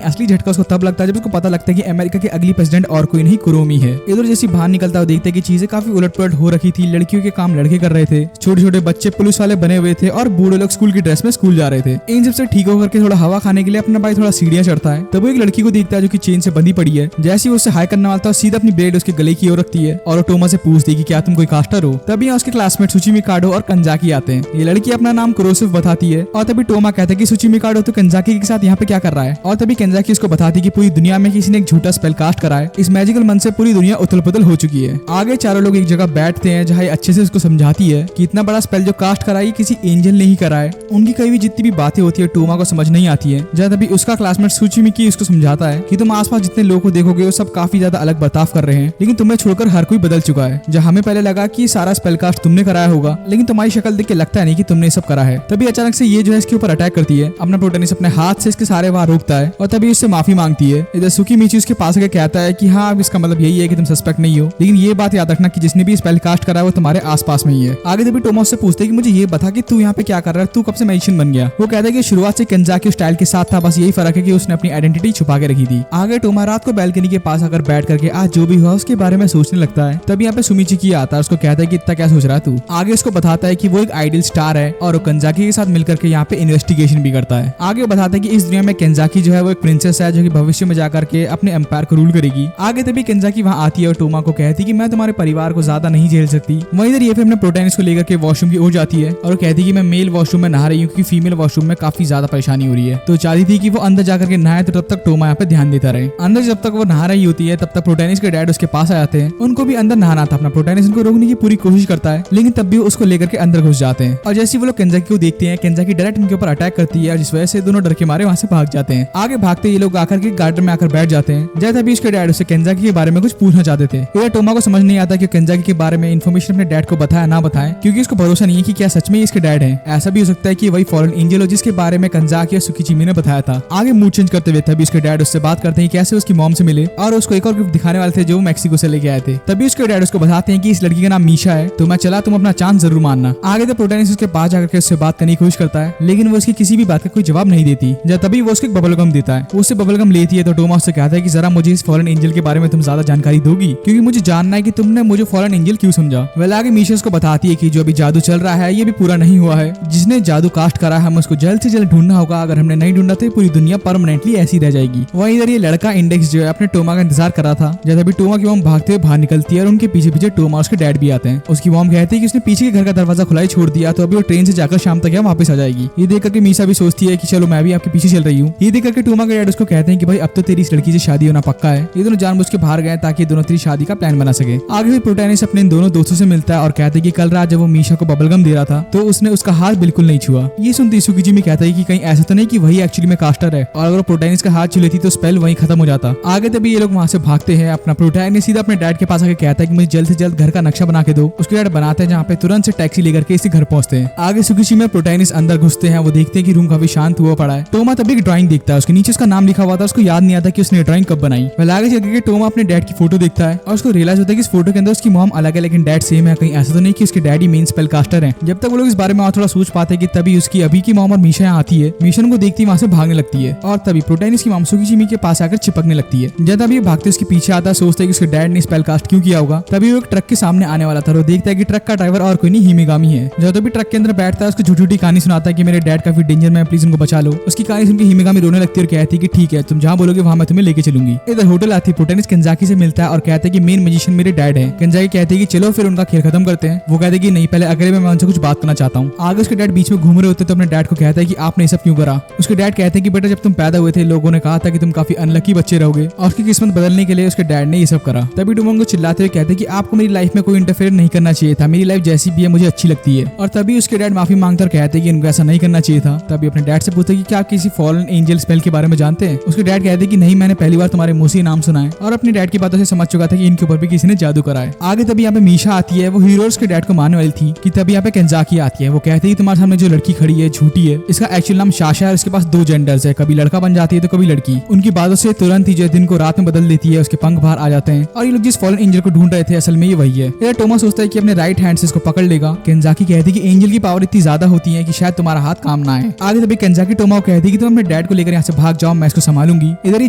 असली झटका उसको तब लगता है जब उसको पता लगता है कि अमेरिका के अगली प्रेसिडेंट और कोई नहीं कुरोमी है। इधर जैसी बाहर निकलता है देखते हैं कि चीजें काफी उलट-पुलट हो रखी थी। लड़कियों के काम लड़के कर रहे थे, छोटे छोटे बच्चे पुलिस वाले बने हुए थे और बूढ़े लोग स्कूल की ड्रेस में स्कूल जा रहे थे। इन सबसे ठीक होकर के थोड़ा हवा खाने के लिए अपना भाई थोड़ा सीढ़ियां चढ़ता है। तब वो एक लड़की को देखता है जो कि चेन से बंधी पड़ी है। जैसे ही उससे हाई करने वाला था सीधा अपनी ब्लेड उसके गले की ओर रखती है और टोमा से पूछती है कि क्या तुम कोई कास्टर हो। तभी उसके क्लासमेट सुची मिकाडो और कंजाकी आते हैं। ये लड़की अपना नाम कुरोसिव बताती है और तभी टोमा कहता है कि सुची मिकाडो तो कंजाकी के साथ यहाँ पे क्या कर रहा है। और तभी कंजाकी उसको बताती है कि पूरी दुनिया में किसी ने एक झूठा स्पेल कास्ट करा है। इस मैजिकल मन से पूरी दुनिया उथल पुथल हो चुकी है। आगे चारों लोग एक जगह बैठते हैं जहाँ अच्छे से उसको समझाती है कि इतना बड़ा स्पेल जो कास्ट कराई किसी एंजल ने ही करा है। उनकी कई भी जितनी भी बातें होती है टोमा को समझ नहीं आती है। जहाँ तभी उसका क्लासमेट सुचिमिकी उसको समझाता है कि तुम आसपास जितने लोग को देखोगे वो सब काफी ज्यादा अलग बर्ताव कर रहे हैं, लेकिन तुम्हें छोड़कर हर कोई बदल चुका है। जहाँ हमें पहले लगा कि सारा स्पेल कास्ट तुमने कराया होगा, लेकिन तुम्हारी शक्ल देख के लगता नहीं कि तुमने सब करा है। तभी अचानक से ये जो है इसके ऊपर अटैक करती है। अपना प्रोटैगनिस्ट अपने हाथ से इसके सारे वार रोकता है और तभी उससे माफी मांगती है। इधर सुकीमिची उसके पास आकर कहता है कि हाँ अब इसका मतलब यही है कि तुम सस्पेक्ट नहीं हो, लेकिन ये बात याद रखना कि जिसने भी स्पेल कास्ट करा है वो तुम्हारे आसपास में ही है। आगे तभी टोमा उससे पूछते हैं कि मुझे ये बता कि तू यहाँ पे क्या कर रहा है, तू कब से मैजिशियन बन गया। वो कहता है कि शुरुआत से कंजाकी स्टाइल के साथ था, बस यही फर्क है कि उसने अपनी आइडेंटिटी छुपा के रखी थी। आगे टोमा रात को बैल्कनी के पास आकर बैठ करके आज जो भी हुआ उसके बारे में सोचने लगता है। तभी यहाँ पे सुमिचिकी आता है, उसको कहता है कि इतना क्या सोच रहा है तू। आगे उसको बताता है कि वो एक आइडियल स्टार है और वो कंजाकी के साथ मिलकर के यहाँ पे इन्वेस्टिगेशन भी करता है। आगे बताता है कि इस दुनिया में कंजाकी जो है वो एक प्रिंसेस है जो कि भविष्य में जाकर के अपने एम्पायर को रूल करेगी। आगे तभी कंजाकी वहाँ आती है और टोमा को कहती है कि मैं तुम्हारे परिवार को ज्यादा नहीं झेल सकती। वहीं इधर ये फिर अपने प्रोटैगनिस्ट को लेकर के वॉशरूम की ओर जाती है और कहती है कि मैं मेल वॉशरूम में नहा रही हूँ क्योंकि फीमेल वॉशरूम में काफी ज्यादा परेशानी हो रही है। तो चाहती थी कि वो अंदर जाकर के नहाए, तो तब तक टोमा यहाँ पे ध्यान देता रहे। अंदर जब तक वो नहा रही होती है तब तक प्रोटैगनिस्ट के डैड उसके पास आ जाते हैं। उनको भी अंदर नहाना था। अपना प्रोटैगनिस्ट उनको रोकने की पूरी कोशिश करता है, लेकिन तब भी उसको लेकर के अंदर घुस जाते हैं। और जैसे वो लोग कंजाकी को देखते हैं, कंजाकी डायरेक्ट उनके ऊपर अटैक करती है, जिस वजह से दोनों डर के मारे वहाँ से भाग जाते हैं। आगे भागते ये लोग आकर के गार्डन में आकर बैठ जाते हैं। जैसे तभी उसके डैड उससे कंजाकी के बारे में कुछ पूछना चाहते थे। ये टोमा को समझ नहीं आता कि कंजाकी के बारे में इन्फॉर्मेशन अपने डैड को बताया ना बताए, क्योंकि उसको भरोसा नहीं है कि क्या सच में इसके डैड है। ऐसा भी हो सकता है कि वही फॉरेन एंजल हो जिसके बारे में कंजाकी और सुकीचिमी ने बताया था। आगे मूड चेंज करते हुए तभी उसके डैड उससे बात करते हैं कैसे उसकी मॉम से मिले और उसको एक और गिफ्ट दिखाने वाले थे जो मैक्सिको से लेके आए थे। तभी उसके डैड उसको बताते हैं कि इस लड़की का नाम मीशा है, तो मैं चला, तुम अपना चांस जरूर मानना। आगे तो प्रोटैगनिस्ट उसके पास जाकर के उससे बात करने की कोशिश करता है, लेकिन वो उसकी किसी भी बात का कोई जवाब नहीं देती। जब तभी वो उसको बबल गम देता है। वो उससे बबल गम लेती है तो टोमा उससे कहता है कि जरा मुझे इस फॉरेन एंजल के बारे में तुम ज्यादा जानकारी दोगी, क्योंकि मुझे जानना है कि तुमने मुझे फॉरेन एंजल क्यों समझा। वेल आगे मीशा उसको बताती है कि जो अभी जादू चल रहा है ये भी पूरा नहीं हुआ है। जिसने जादू कास्ट करा है हमें उसको जल्द से जल्द ढूंढना होगा। अगर हमने नहीं ढूंढा तो पूरी दुनिया परमानेंटली ऐसी रह जाएगी। वहीं इधर ये लड़का इंडेक्स जो है अपने टोमा का इंतजार कर रहा था। जब अभी टोमा की मॉम भागते हुए बाहर निकलती है और उनके पीछे पीछे टोमा और उसके डैड भी आते हैं। उसकी मॉम कहती है कि उसने पीछे के घर का दरवाजा खुला ही छोड़ दिया, तो अभी वो ट्रेन से जाकर शाम तक यहाँ वापस आ जाएगी। ये देख करके मीशा भी सोचती है कि चलो मैं भी आपके पीछे चल रही हूँ। ये देख करके टोमा के डैड उसको कहते हैं कि भाई अब तो तेरी इस लड़की से शादी होना पक्का है। ये दोनों जानबूझ के बाहर गए ताकि दोनों तेरी शादी का प्लान बना सके। आगे भी प्रोटैगनिस्ट अपने इन दोनों दोस्तों से मिलता है और कहते हैं कि कल रात जब वो मीशा को बबलगम दे रहा था तो उसने उसका हाथ बिल्कुल नहीं छुआ। ये सुनते सुकीचिमी कहता है कि कहीं ऐसा तो नहीं कि वही एक्चुअली में कास्टर है, और अगर प्रोटैगनिस्ट का हाथ छू लेती तो स्पेल वहीं खत्म हो जाता। आगे तभी ये लोग वहाँ से भागते हैं। अपना प्रोटैगनिस्ट सीधा अपने डैड के पास आके कहता है कि मुझे जल्द से जल्द घर का नक्शा बना के दो। उसके डैड बनाते हैं, जहाँ पे तुरंत से टैक्सी लेकर के इसी घर पहुंचते हैं। आगे सुकीचिमी में प्रोटैगनिस्ट अंदर घुसते हैं। वो देखते हैं कि रूम काफी शांत हुआ पड़ा है। टोमा तभी एक ड्राइंग देखता है, उसके नीचे उसका नाम लिखा हुआ था। उसको याद नहीं आता कि उसने ड्राइंग कब बनाई। वह आगे चल के टोमा अपने डैड की फोटो देखता है और उसको रियलाइज होता है कि इस फोटो के अंदर उसकी मॉम अलग है लेकिन डैड सेम है। कहीं ऐसा तो नहीं कि उसके डैडी मेन स्पेल कास्टर है। जब तक वो लोग इस बारे में और थोड़ा सोच पाते हैं कि तभी उसकी अभी की मॉम और मीशा यहाँ आती है। मीशा उनको देखती वहाँ से भागने लगती है और तभी प्रोटैगनिस्ट की मॉम सुकीचिमी के पास आकर चिपकने लगती है। जब तभी भागते उसके पीछे आता है, सोचता है कि उसके डैड ने स्पेल कास्ट क्यों किया होगा। तभी वो एक ट्रक के सामने आने वाला था। वो देखता है कि ट्रक का ड्राइवर और कोई नहीं हिमेगामी है। जब तभी ट्रक के अंदर बैठता है उसको झूठी झूठी कहानी सुनाता है कि मेरे डैड काफी डेंजर में, प्लीज उनको बचा लो। उसकी कहानी सुनकर हिमेगामी रोने लगती है और कहती है कि ठीक है तुम जहाँ बोलोगे वहाँ मैं तुम्हें लेके चलूंगी। इधर होटल आती है। प्रोटैगनिस्ट कंजाकी से मिलता है और कहता है कि मेन मैजिशियन मेरे डैड है। कंजाकी कहती है कि चलो फिर उनका खेल खत्म करते हैं। वो कहते हैं कि नहीं, पहले अकेले में मैं उनसे कुछ बात करना चाहता हूँ। आगे उसके डैड बीच में घूम रहे होते तो अपने डैड को कहता है कि आपने ये सब क्यों करा। उसके डैड कहते हैं कि बेटा जब तुम पैदा हुए थे लोगों ने कहा था कि तुम काफी अनलकी बच्चे रहोगे, और उसकी किस्मत बदलने के लिए उसके डैड ने ये सब करा। तभी टोमा को चिल्लाते हुए कहते हैं कि आपको मेरी लाइफ में कोई इंटरफेयर नहीं करना चाहिए था। मेरी लाइफ जैसी भी है मुझे अच्छी लगती है। और तभी उसके डैड माफी मांगते और कहते हैं कि इनको ऐसा नहीं करना चाहिए था। तभी अपने डैड से पूछता है कि क्या आप किसी फॉलन एंजल स्पेल के बारे में जानते हैं। उसके डैड कहते हैं कि नहीं, मैंने पहली बार तुम्हारे मुंह से नाम सुना है, और अपने डैड की बातों से समझ चुका था कि इनके ऊपर भी किसी ने जादू करा है। आगे तभी यहाँ पे मीशा आती है, वो हीरोज के डैड को मारने वाली थी कि तभी यहाँ पे केंजाकी आती है। वो कहती है तुम्हारे सामने जो लड़की खड़ी है झूठी है, इसका एक्चुअल नाम शाशा है, उसके पास 2 जेंडर्स है, कभी लड़का बन जाती है तो कभी लड़की। उनकी बातों से तुरंत ही जो दिन को रात में बदल देती है, उसके पंख बाहर आ जाते हैं और ये लोग जिस फॉलन एंजल को ढूंढ रहे थे असल में ये वही है। इधर टोमा सोचता है कि अपने राइट हैंड से इसको पकड़ लेगा। केंजाकी कहती है कि एंजल की पावर इतनी ज्यादा होती है कि शायद तुम्हारा हाथ काम ना आए। आगे तभी केंजाकी टोमा को कहती है कि तुम अपने डैड को लेकर यहाँ से भाग जाओ, मैं इसको संभालूंगी। इधर ही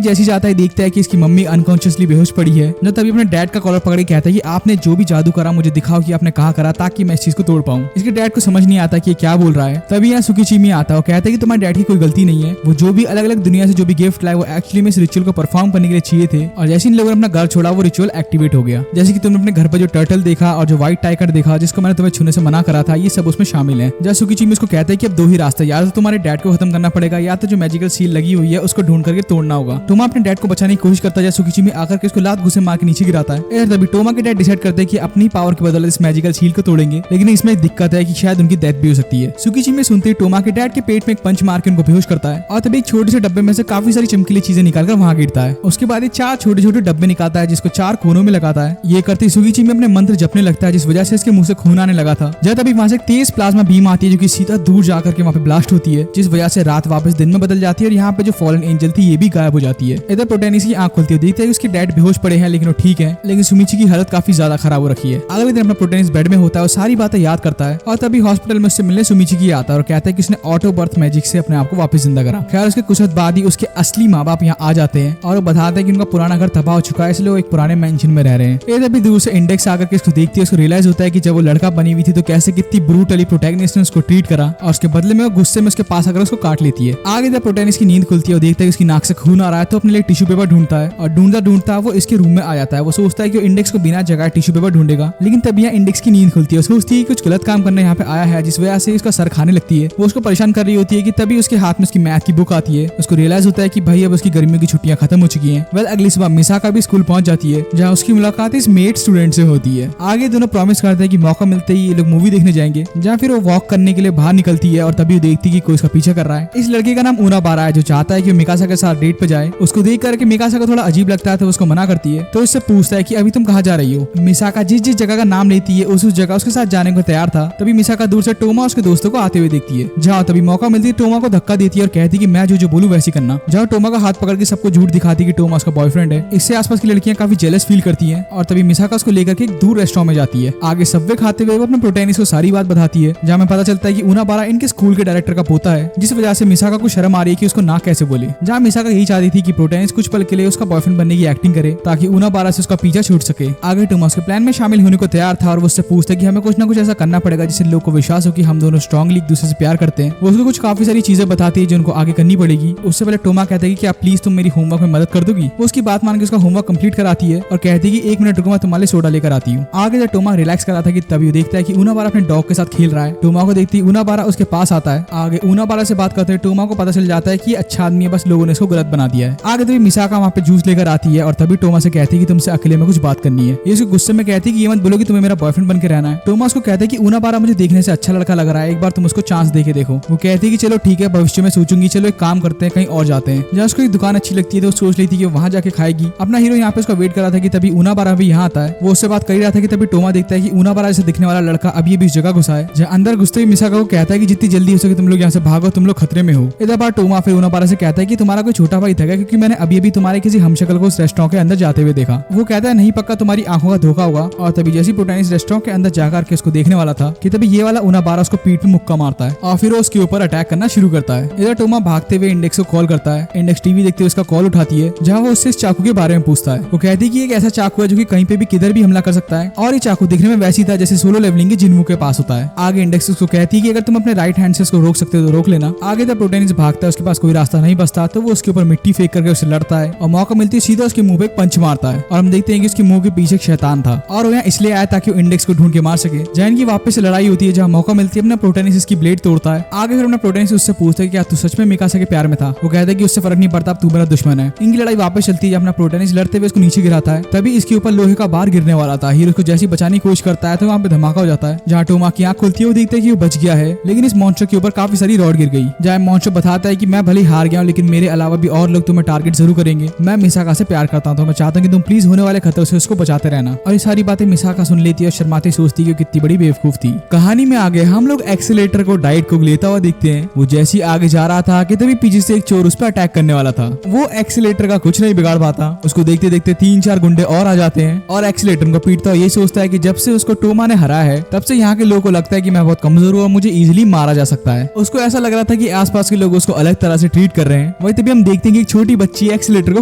जैसी जाता है देखता है कि इसकी मम्मी अनकॉन्शियसली बेहोश पड़ी है। जो तभी अपने डैड का कॉलर पकड़ के कहता है कि आपने जो भी जादू करा मुझे दिखाओ कि आपने कहा करा, ताकि मैं इस चीज को तोड़ पाऊं। इसके डैड को समझ नहीं आता कि ये क्या बोल रहा है। तभी यहाँ सुकीचिमी आता है और कहता है कि तुम्हारे डैड की कोई गलती नहीं है, वो जो भी अलग अलग दुनिया से जो भी गिफ्ट लाए वो एक्चुअली में इस रिचुअल को परफॉर्म करने के लिए चाहिए थे, और जैसे इन लोगों ने अपना घर छोड़ा वो रिचुअल एक्टिवेट हो गया। जैसे कि तुमने अपने घर पर जो टर्टल देखा और जो व्हाइट टाइगर देखा जिसको मैंने तुम्हें छूने से मना करा था, ये सब उसमें शामिल है। जहाँ सुकीचिमी उसको कहता है कि अब 2 ही रास्ते, या तो तुम्हारे डैड को खत्म करना पड़ेगा या तो जो मैजिकल सील लगी हुई है उसको ढूंढ करके तोड़ना होगा। टोमा अपने डैड को बचाने की कोशिश करता है, सुकीचिमी आकर के उसको लात घुसे मार के नीचे गिराता है। इधर तभी टोमा के डैड डिसाइड करते हैं कि अपनी पावर की बदौलत इस मैजिकल सील को तोड़ेंगे, लेकिन इसमें एक दिक्कत है कि शायद उनकी डेथ भी हो सकती है। सुकीचिमी सुनते ही टोमा के डैड के पेट में एक पंच मार के उनको बेहोश करता है और तभी एक छोटे से डब्बे में से काफी सारी चमकीली चीजें निकालकर वहां गिरता है। उसके बाद 4 छोटे छोटे डब्बे निकालता है जिसको 4 कोनों में लगाता है। ये करते ही सुकीचिमी अपने मंत्र जपने लगता है, जिस वजह से इसके मुंह से खून आने लगा था। जब तभी वहां से तेज प्लाज्मा बीम आती है जो कि सीधा दूर जाकर के वहां पे ब्लास्ट होती है, जिस वजह से रात वापस दिन में बदल जाती है और यहाँ पे जो फॉलन एंजल थी ये भी गायब हो जाती है। इधर प्रोटेनिस की आंख खुलती है, देखते हैं उसके डैड बेहोश पड़े हैं लेकिन वो ठीक है, लेकिन सुमिची की हालत काफी ज्यादा खराब हो रखी है। अगले दिन अपना प्रोटेनिस बेड में होता है और सारी बातें याद करता है, और तभी हॉस्पिटल में उससे मिलने सुमिची की आता है और कहता है कि उसने ऑटो बर्थ मैजिक से अपने आप को वापस जिंदा करा। खैर उसके कुछ बाद ही उसके असली माँ बाप यहाँ आ जाते हैं और वो बताते हैं कि उनका पुराना घर तबाह हो चुका है, इसलिए वो एक पुराने मेंशन में रह रहे हैं। इधर भी दूर से इंडेक्स आकर के इसको देखती है, उसको रियलाइज होता है कि जब वो लड़का बनी हुई थी तो कैसे कितनी ब्रूटली प्रोटैगनिस्ट ने उसको ट्रीट करा, और उसके बदले में वो गुस्से में उसके पास आकर उसको काट लेती है। आगे जब प्रोटैगनिस्ट की नींद खुलती है और देखता है कि उसकी नाक से खून आ रहा है तो अपने लिए टिश्यू पेपर ढूंढता है, और ढूंढता ढूंढता वो इसके रूम में आ जाता है। वो सोचता है कि इंडेक्स को बिना जगह टिश्यू पेपर ढूंढेगा, लेकिन तभी यहाँ इंडेक्स की नींद खुलती है। सोचती है कि कुछ गलत काम करने यहाँ पे आया है, जिस वजह से उसका सर खाने लगती है। वो उसको परेशान कर रही होती है कि तभी उसके हाथ में उसकी मैथ की बुक आती है। उसको रियलाइज होता है कि भाई अब उसकी गर्मियों की छुट्टियां खत्म हो चुकी हैं। अगली सुबह मिसाका भी स्कूल पहुंच जाती है, जहाँ उसकी मुलाकात इस मेड स्टूडेंट से होती है। आगे दोनों प्रॉमिस करते हैं कि मौका मिलते ही ये लोग मूवी देखने जाएंगे, जहाँ फिर वो वॉक करने के लिए बाहर निकलती है और तभी वो देखती है कि कोई उसका पीछा कर रहा है। इस लड़के का नाम उनाबारा है जो चाहता है कि वो मिकासा के साथ डेट पे जाए। उसको देख करके मिकासा को थोड़ा अजीब लगता है तो उसको मना करती है। तो इससे पूछता है कि अभी तुम कहाँ जा रही हो। मिसाका जिस जिस जगह का नाम लेती है उस जगह उसके साथ जाने को तैयार था। तभी मिसाका दूर से टोमा उसके दोस्तों को आते हुए देखती है, जहाँ तभी मौका मिलती है टोमा को धक्का देती है और कहती है कि मैं जो बोलूं वैसी करना। जहाँ टोमा का हाथ पकड़ के सबको झूठ दिखाती है कि टोमा उसका बॉयफ्रेंड है। इससे आसपास की लड़कियां काफी जेलस फील करती हैं और तभी मिसाका उसको लेकर के एक दूर रेस्टोरेंट में जाती है। आगे सबवे खाते हुए वो अपने प्रोटैगनिस्ट को सारी बात बताती है, जहाँ में पता चलता है कि उनाबारा इनके स्कूल के डायरेक्टर का पोता है, जिस वजह से मिसाका को शर्म आ रही है कि उसको ना कैसे बोले। जहाँ मिसाका यही चाहती थी कि प्रोटैगनिस्ट कुछ पल के लिए उसका बॉयफ्रेंड बनने की एक्टिंग करे ताकि उनाबारा से उसका पीछा छूट सके। आगे टोमा उसके प्लान में शामिल होने को तैयार था और वो उससे पूछता है कि हमें कुछ ना कुछ ऐसा करना पड़ेगा जिससे लोगों को विश्वास हो कि हम दोनों स्ट्रांगली एक दूसरे से प्यार करते हैं। वो उसको कुछ काफी सारी चीजें बताती है जो उनको आगे करनी पड़ेगी। उससे पहले टोमा कहता है कि क्या प्लीज तुम मेरी होमवर्क में मदद कर दोगी। वो उसकी बात मान के उसका होमवर्क कंप्लीट कराती है और कहती है कि 1 मिनट रुको मैं तुम्हारे सोडा लेकर आती हूँ। आगे जब टोमा रिलैक्स कर रहा था कि तभी वो देखता है कि उनाबारा अपने डॉग के साथ खेल रहा है। टोमा को देखती उनाबारा उसके पास आता है। आगे उनाबारा से बात करते हैं टोमा को पता चल जाता है कि अच्छा आदमी है, बस लोगों ने इसको गलत बना दिया है। आगे तभी मिसाका वहाँ पे जूस लेकर आती है और तभी टोमा से कहती है कि तुमसे अकेले में कुछ बात करनी है। ये उसको गुस्से में कहती है कि ये मत बोलो कि तुम्हें मेरा बॉयफ्रेंड बन के रहना है। टोमा उसको कहता है कि उनाबारा मुझे देखने से अच्छा लड़का लग रहा है, एक बार तुम उसको चांस दे के देखो। वो कहती है कि चलो ठीक है, भविष्य में सोचूंगी, चलो एक काम करते हैं कहीं और जाते हैं। जहाँ उसको एक दुकान अच्छी लगती है तो सोच लेती है कि वहाँ जाके खाएगी। अपना हीरो यहाँ पे उसका वेट कर रहा था कि तभी उनाबारा भी यहाँ आता है। वो उससे बात कर रहा था कि तभी टोमा देखता है कि उनाबारा जैसे दिखने वाला लड़का अभी भी इस जगह घुसा है। जहाँ अंदर घुसते ही मिसाका को कहता है कि जितनी जल्दी हो सके तुम लोग यहाँ से भागो, तुम लोग खतरे में हो। इधर बार टोमा फिर उनाबारा से कहता है कि तुम्हारा कोई छोटा भाई था क्योंकि मैंने अभी तुम्हारे किसी हमशक्ल को उस रेस्टोरेंट के अंदर जाते हुए देखा। वो कहता है नहीं, पक्का तुम्हारी आंखों का धोखा होगा। और तभी जैसी प्रोटैगनिस्ट रेस्टोरेंट के अंदर जाकर के उसको देखने वाला था कि तभी ये वाला उनाबारा उसको पीठ पे मुक्का मारता है और फिर उसके ऊपर अटैक करना शुरू करता है। इधर टोमा भागते हुए इंडेक्स को कॉल करता है। इंडेक्स टीवी देखते हुए उसका कॉल उठाती है, जहाँ वो उससे इस चाकू के बारे में पूछता है। वो कहती है कि एक ऐसा चाकू है जो कि कहीं पे भी किधर भी हमला कर सकता है और ये चाकू दिखने में वैसी था जैसे सोलो लेवलिंग के जिन्मू के पास होता है। आगे इंडेक्स उसको कहती है कि अगर तुम अपने राइट हैंड से उसको रोक सकते हो तो रोक लेना। आगे जब प्रोटैगनिस्ट भागता है उसके पास कोई रास्ता नहीं बचता तो वो उसके ऊपर मिट्टी फेंक करके उसे लड़ता है और मौका मिलती है सीधा उसके मुंह पे एक पंच मारता है। और हम देखते हैं कि उसके मुंह के पीछे एक शैतान था और वो यहाँ इसलिए आया ताकि वो इंडेक्स को ढूंढ के मार सके। जहाँ इनकी वापस से लड़ाई होती है, जहाँ मौका मिलती है अपना प्रोटैगनिस्ट इसकी ब्लेड तोड़ता है। आगे फिर अपना प्रोटैगनिस्ट उससे पूछता है कि क्या तू सच में मिकासा के प्यार में था। वो कहता है कि उससे फर्क नहीं पड़ता, अब तू मेरा दुश्मन है। इनकी लड़ाई वापस चलती है, अपना प्रोटैगनिस्ट लड़ते हुए उसको नीचे गिराता है। तभी इसके ऊपर लोहे का बार गिरने वाला था। हीरो उसको जैसी बचाने की कोशिश करता है तो वहाँ पे धमाका हो जाता है। जहाँ टोमा की आंख खुलती है वो देखते है कि वो बच गया है, लेकिन इस मॉन्स्टर के ऊपर काफी सारी रॉड गिर गई, जहाँ मॉन्स्टर बताता है कि मैं भले हार गया हूँ लेकिन मेरे अलावा भी और लोग तुम्हें टारगेट जरूर करेंगे। मैं मिसाका से प्यार करता हूँ तो मैं चाहता हूँ कि तुम प्लीज होने वाले खतरों से उसको बचाते रहना। और ये सारी बातें मिसाका सुन लेती है और शर्माती सोचती है कि कितनी बड़ी बेवकूफ थी। कहानी में आगे हम लोग एक्सीलेटर को डाइट को लेता हुआ देखते हैं। वो जैसे ही आगे जा रहा था कि तभी पीछे से एक चोर उस पर अटैक करने वाला था। वो एक्सीलेटर का कुछ नहीं बिगाड़ पाता। उसको देखते देखते 3-4 गुंडे और आ जाते हैं और एक्सीलेटर को पीटता हुआ ये सोचता है कि जब से उसको टोमा ने हराया है तब से यहाँ के लोगों को लगता है कि मैं बहुत कमजोर हूँ और मुझे इजीली मारा जा सकता है। उसको ऐसा लग रहा था कि आसपास के लोग उसको अलग तरह से ट्रीट कर रहे हैं। वही तभी हम देखते हैं कि एक छोटी बच्ची एक्सीलेटर को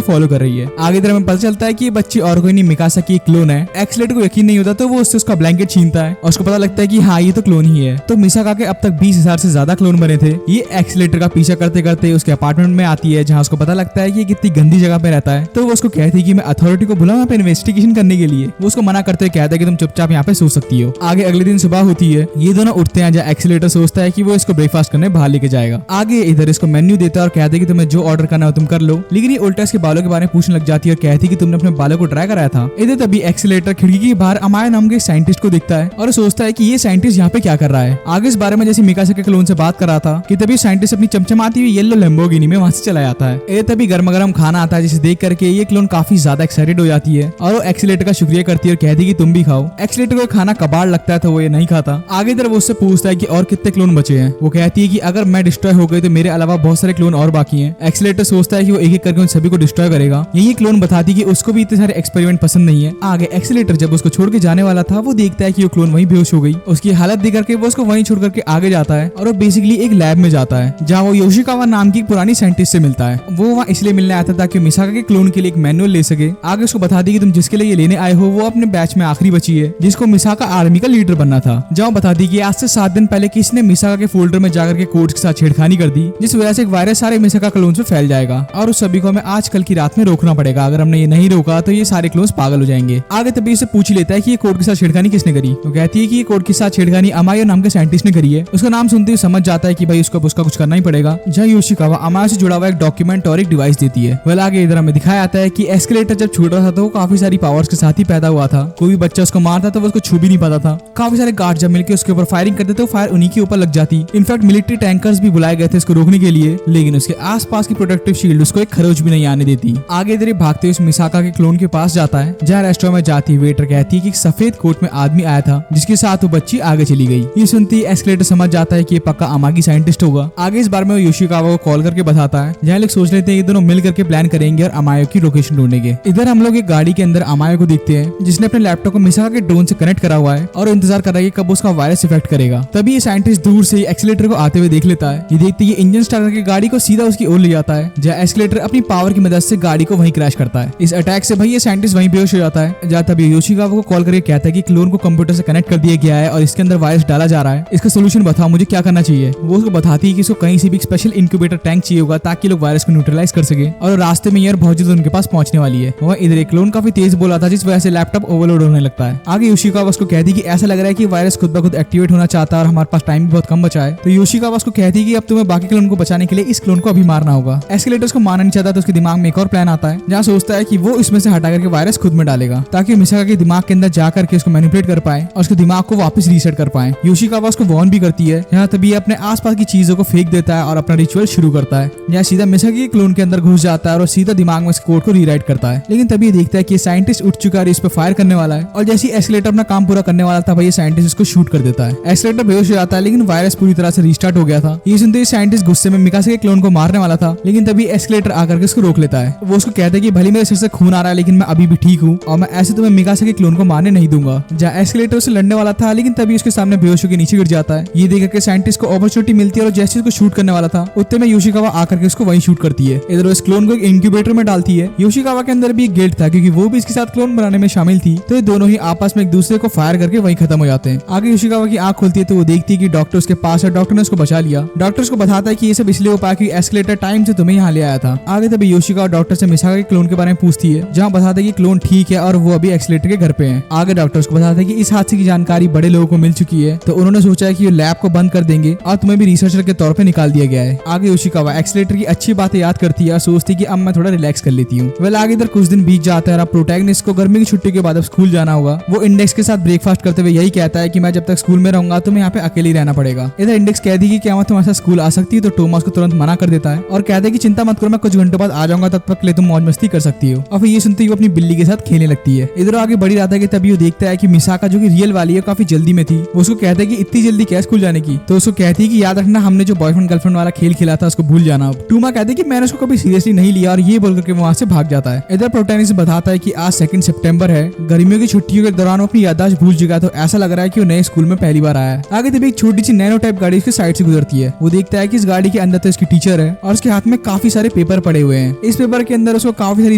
फॉलो कर रही है। आगे तरह हमें पता चलता है कि ये बच्ची और कोई नहीं मिकासा की क्लोन है। एक्सीलेटर को यकीन नहीं होता तो वो उससे उसका ब्लैंकेट छीनता है और उसको पता लगता है कि हाँ ये तो क्लोन ही है। तो मिसाका के अब तक 20,000 से ज्यादा क्लोन बने थे। ये एक्सीलेटर का पीछा करते करते उसके अपार्टमेंट में आती है जहाँ उसको पता लगता है कि ये कितनी गंदी जगह पे रहता है। तो वो उसको कहती है कि मैं अथॉरिटी को बुलाऊं यहाँ पे इन्वेस्टिगेशन करने के लिए। वो उसको मना करते हुए कहता है कि तुम चुपचाप यहाँ पे सो सकती हो। आगे अगले दिन सुबह होती है, ये दोनों उठते हैं जहाँ एक्सीलेटर सोचता है कि वो इसको ब्रेकफास्ट करने बाहर लेके जाएगा। आगे इधर इसको मेन्यू देता है और कहते हैं कि तुम्हें जो ऑर्डर करना हो तुम कर लो। लेकिन ये उल्टा इसके बालों के बारे में पूछने लग जाती है और कहती है कि तुमने अपने बालों को ट्राई कराया था। इधर तभी एक्सीलेटर खिड़की के बाहर अमाया नाम के साइंटिस्ट को दिखता है और सोचता है कि ये साइंटिस्ट यहाँ पे क्या कर रहा है। आगे इस बारे में जैसे मिकासा के क्लोन से बात कर रहा था कि तभी साइंटिस्ट अपनी चमचमाती हुई येलो लैम्बोर्गिनी में वहां से चला जाता है। ये तभी गर्मा गर्म खाना आता है जिसे देख करके ये क्लोन काफी ज्यादा एक्साइटेड हो जाती है और वो एक्सीलेटर का शुक्रिया करती है और कहती है कि तुम भी खाओ। एक्सीलेटर को खाना कबाड़ लगता है तो वो ये नहीं खाता। आगे इधर वो उससे पूछता है कि और कितने क्लोन बचे हैं। वो कहती है कि अगर मैं डिस्ट्रॉय हो गई तो मेरे अलावा बहुत सारे क्लोन और बाकी हैं। एक्सीलेटर सोचता है कि वो एक एक करके उन सभी को डिस्ट्रॉय करेगा। यही क्लोन बताती है कि उसको भी इतने सारे एक्सपेरिमेंट पसंद नहीं है। आगे एक्सीलेटर जब उसको छोड़ के जाने वाला था वो देखता है कि वो क्लोन वहीं बेहोश हो गई। उसकी हालत देख करके वो उसको वहीं छोड़ करके आगे जाता है और वो बेसिकली एक लैब में जाता है जहाँ वो योशिकावा नाम की पुरानी साइंटिस्ट से मिलता है। वो वहाँ इसलिए मिलने आया था ताकि मिसाका के क्लोन के लिए एक मैनुअल ले सके। आगे उसको बता दी कि तुम जिसके लिए ये लेने आए हो वो अपने बैच में आखिरी बची है जिसको मिसाका आर्मी का लीडर बनना था। जहाँ बता दी कि आज से 7 दिन पहले किसी ने मिसाका के फोल्डर में जाकर के कोड्स के साथ छेड़खानी कर दी जिस वजह से एक वायरस सारे मिसाका क्लोन्स में फैल जाएगा और उस सभी को हमें आज कल की रात में रोकना पड़ेगा। अगर हमने ये नहीं रोका तो ये सारे क्लोन्स पागल हो जाएंगे। आगे तभी उसे पूछ लेता है कि ये कोड के साथ छेड़खानी किसने करी। तो कहती है कि ये कोड के साथ छेड़खानी अमाया नाम के साइंटिस्ट ने करी है। उसका नाम सुनते ही समझ जाता है कि भाई उसका कुछ करना ही पड़ेगा। जहाँ योशिकावा अमाया से जुड़ा हुआ एक डॉक्यूमेंट और एक डिवाइस देती है। वेल आगे इधर हमें दिखाया जाता है कि एस्केलेटर जब छोटा था तो वो काफी सारी पावर्स के साथ ही पैदा हुआ था। कोई भी बच्चा उसको मारता तो वो उसको छू भी नहीं पाता था। काफी सारे गार्ड जब मिलकर उसके ऊपर फायरिंग करते तो फायर उन्हीं के ऊपर लग जाती। इनफैक्ट मिलिट्री टैंकर्स भी बुलाए गए थे इसको रोकने के लिए लेकिन उसके आसपास की प्रोटेक्टिव शील्ड उसको एक खरोच भी नहीं आने देती। आगे इधर भागते हुए मिसाका के क्लोन के पास जाता है जहाँ रेस्टोरेंट में जाती वेटर कहती है कि सफेद कोट में आदमी आया था जिसके साथ वो बच्ची आगे चली गई। ये सुनती एस्केलेटर समझ जाता है कि ये पक्का अमागी साइंटिस्ट होगा। आगे इस बारे में वो योशिकावा को कॉल करके बताता है जहाँ लोग सोच लेते हैं ये दोनों मिल करके प्लान करेंगे और अमायो की लोकेशन ढूंढेंगे। इधर हम लोग एक गाड़ी के अंदर अमायो को देखते हैं जिसने अपने लैपटॉप को मिसाका के ड्रोन से कनेक्ट करा हुआ है और इंतजार कर रहा है कब उसका वायरस इफेक्ट करेगा। तभी ये साइंटिस्ट दूर से एक्सीलेटर को आते हुए देख लेता है। ये देखते ही इंजन स्टार्ट करके गाड़ी को सीधा उसकी ओर ले जाता है जहाँ एस्केलेटर अपनी पावर की मदद से गाड़ी को वहीं क्रैश करता है। इस अटैक से भाई ये साइंटिस्ट वहीं बेहोश हो जाता है। जहाँ तभी योशिकावा को कॉल करके कहता है कि क्लोन को कंप्यूटर से कनेक्ट कर दिया गया है और इसके अंदर वायरस डाला जा रहा है। इसका सोल्यूशन बताओ मुझे क्या करना चाहिए। वो उसको बताती है कि इसको कहीं से भी स्पेशल इंक्यूबेटर टैंक चाहिए होगा ताकि लोग वायरस को न्यूट्रलाइज कर सके और रास्ते में यार बहुत जल्द उनके पास पहुंचने वाली है। वह इधर एक क्लोन काफी तेज बोला था जिस वजह से लैपटॉप ओवरलोड होने लगता है। आगे योशिकावा उसको कहती है कि ऐसा लग रहा है कि वायरस खुद ब खुद एक्टिवेट होना चाहता है और हमारे पास टाइम भी बहुत कम बचा है। तो योशिकावा उसको कहती है कि अब तुम्हें बाकी क्लोन को बचाने के लिए इस क्लोन को अभी मारना होगा। एस्केलेटर उसको मारना नहीं चाहता तो उसके दिमाग में एक और प्लान आता है जहाँ सोचता है कि वो इसमें से हटा करके वायरस खुद में डालेगा ताकि मिसाका के दिमाग के अंदर जाकर के उसको मैनिपुलेट कर पाए और उसके दिमाग को वापस रीसेट कर पाए। योशिकावा उसको वार्न भी करती है जहाँ तभी अपने आसपास की चीजों को फेंक देता है और अपना रिचुअल शुरू करता है जहाँ सीधा मिसाका के क्लोन के अंदर घुस जाता है और सीधा दिमाग में इस कोड को रीराइट करता है। लेकिन तभी देखता है कि साइंटिस्ट उठ चुका है, इस पर फायर करने वाला है और जैसे एस्केलेटर अपना काम पूरा करने वाला था भाई साइंटिस्ट इसको शूट कर देता है। एस्केलेटर बेहोश हो जाता है लेकिन वायरस पूरी तरह से रीस्टार्ट हो गया था। ये सुनते ही साइंटिस्ट गुस्से में मिकासा के क्लोन को मारने वाला था लेकिन तभी एस्केलेटर आकर के उसको रोक लेता है। वो उसको कहता है कि भले मेरे सिर से खून आ रहा है लेकिन मैं अभी भी ठीक हूँ और मैं ऐसे तुम्हें मिकासा के क्लोन को मारने नहीं दूंगा। जहाँ एस्केलेटर से लड़ने वाला था लेकिन तभी उसके सामने बेहोश होकर नीचे गिर जाता है। ये देख के साइंटिस्ट को अपॉर्चुनिटी मिलती है और जैसे उसको शूट करने वाला था उतने में योशिकावा आकर के उसको वहीं शूट करती है। इधर इस क्लोन को एक इंक्यूबेटर में डालती है। योशिकावा के अंदर भी एक गिल्ट था क्योंकि वो भी इसके साथ क्लोन बनाने में शामिल थी तो ये दोनों ही आपस में एक दूसरे को फायर करके वहीं खत्म हो जाते हैं। आगे योशिकावा की आंख खुलती है तो वो देखती है कि डॉक्टर उसके पास है। डॉक्टर ने उसको बचा लिया। डॉक्टर उसको बताता है कि ये सब इसलिए हो पाया कि एस्केलेटर टाइम से तुम्हें यहाँ ले आया था। आगे तभी योशिकावा डॉक्टर से मिसाका के क्लोन के बारे में पूछती है जहाँ बताता है कि क्लोन ठीक है और वो अभी एक्सीलेटर के घर पे है। आगे डॉक्टर उसको बताता है कि इस हादसे की जानकारी बड़े लोगों को मिल चुकी है तो उन्होंने सोचा है कि ये लैब को बंद कर देंगे और तुम्हें भी रिसर्चर के तौर पे निकाल दिया गया है। आगे योशिकावा एक्सीलेटर की अच्छी बातें याद करती है और सोचती है कि अब मैं थोड़ा रिलैक्स कर लेती हूँ। वेल आगे इधर कुछ दिन बीत जाता है और अब प्रोटैगनिस्ट को गर्मी की छुट्टी के बाद अब स्कूल जाना होगा। वो इंडेक्स के साथ ब्रेकफास्ट करते हुए यही कहता है कि मैं जब तक स्कूल में रहूंगा तुम्हें यहाँ पे अकेले ही रहना पड़ेगा। इधर इंडेक्स कह दी कि क्या मैं तुम्हारे से स्कूल आ सकती है, तो टोमा उसको तुरंत मना कर देता है और कहता है कि चिंता मत करो, मैं कुछ घंटों बाद आ जाऊंगा, तब तक के लिए तुम मौज मस्ती कर सकती हो। और फिर ये सुनते ही वो अपनी बिल्ली के साथ खेलने लगती है। इधर आगे बढ़ी रहा था कि तभी वो देखता है कि मिसाका जो कि रियल वाली है काफी जल्दी में थी। वो उसको कहता है कि इतनी जल्दी क्या स्कूल जाने की, तो उसको कहती है कि याद रखना हमने जो बॉयफ्रेंड गर्लफ्रेंड वाला खेल खेला था उसको भूल जाना। अब टूमा कहते हैं कि मैंने उसको कभी सीरियसली नहीं लिया और ये बोलकर के वहां से भाग जाता है। इधर प्रोटैगनिस्ट बताता है कि आज 2 सितंबर है, गर्मियों की छुट्टियों के दौरान वो अपनी याददाश्त भूल चुका, तो ऐसा लग रहा है कि वो नए स्कूल में पहली बार आया है। आगे तभी एक छोटी सी नैनो टाइप गाड़ी उसके साइड से गुजरती है। वो देखता है कि इस गाड़ी के अंदर तो इसकी टीचर है और उसके हाथ में काफी सारे पेपर पड़े हुए हैं। इस पेपर के अंदर उसको काफी सारी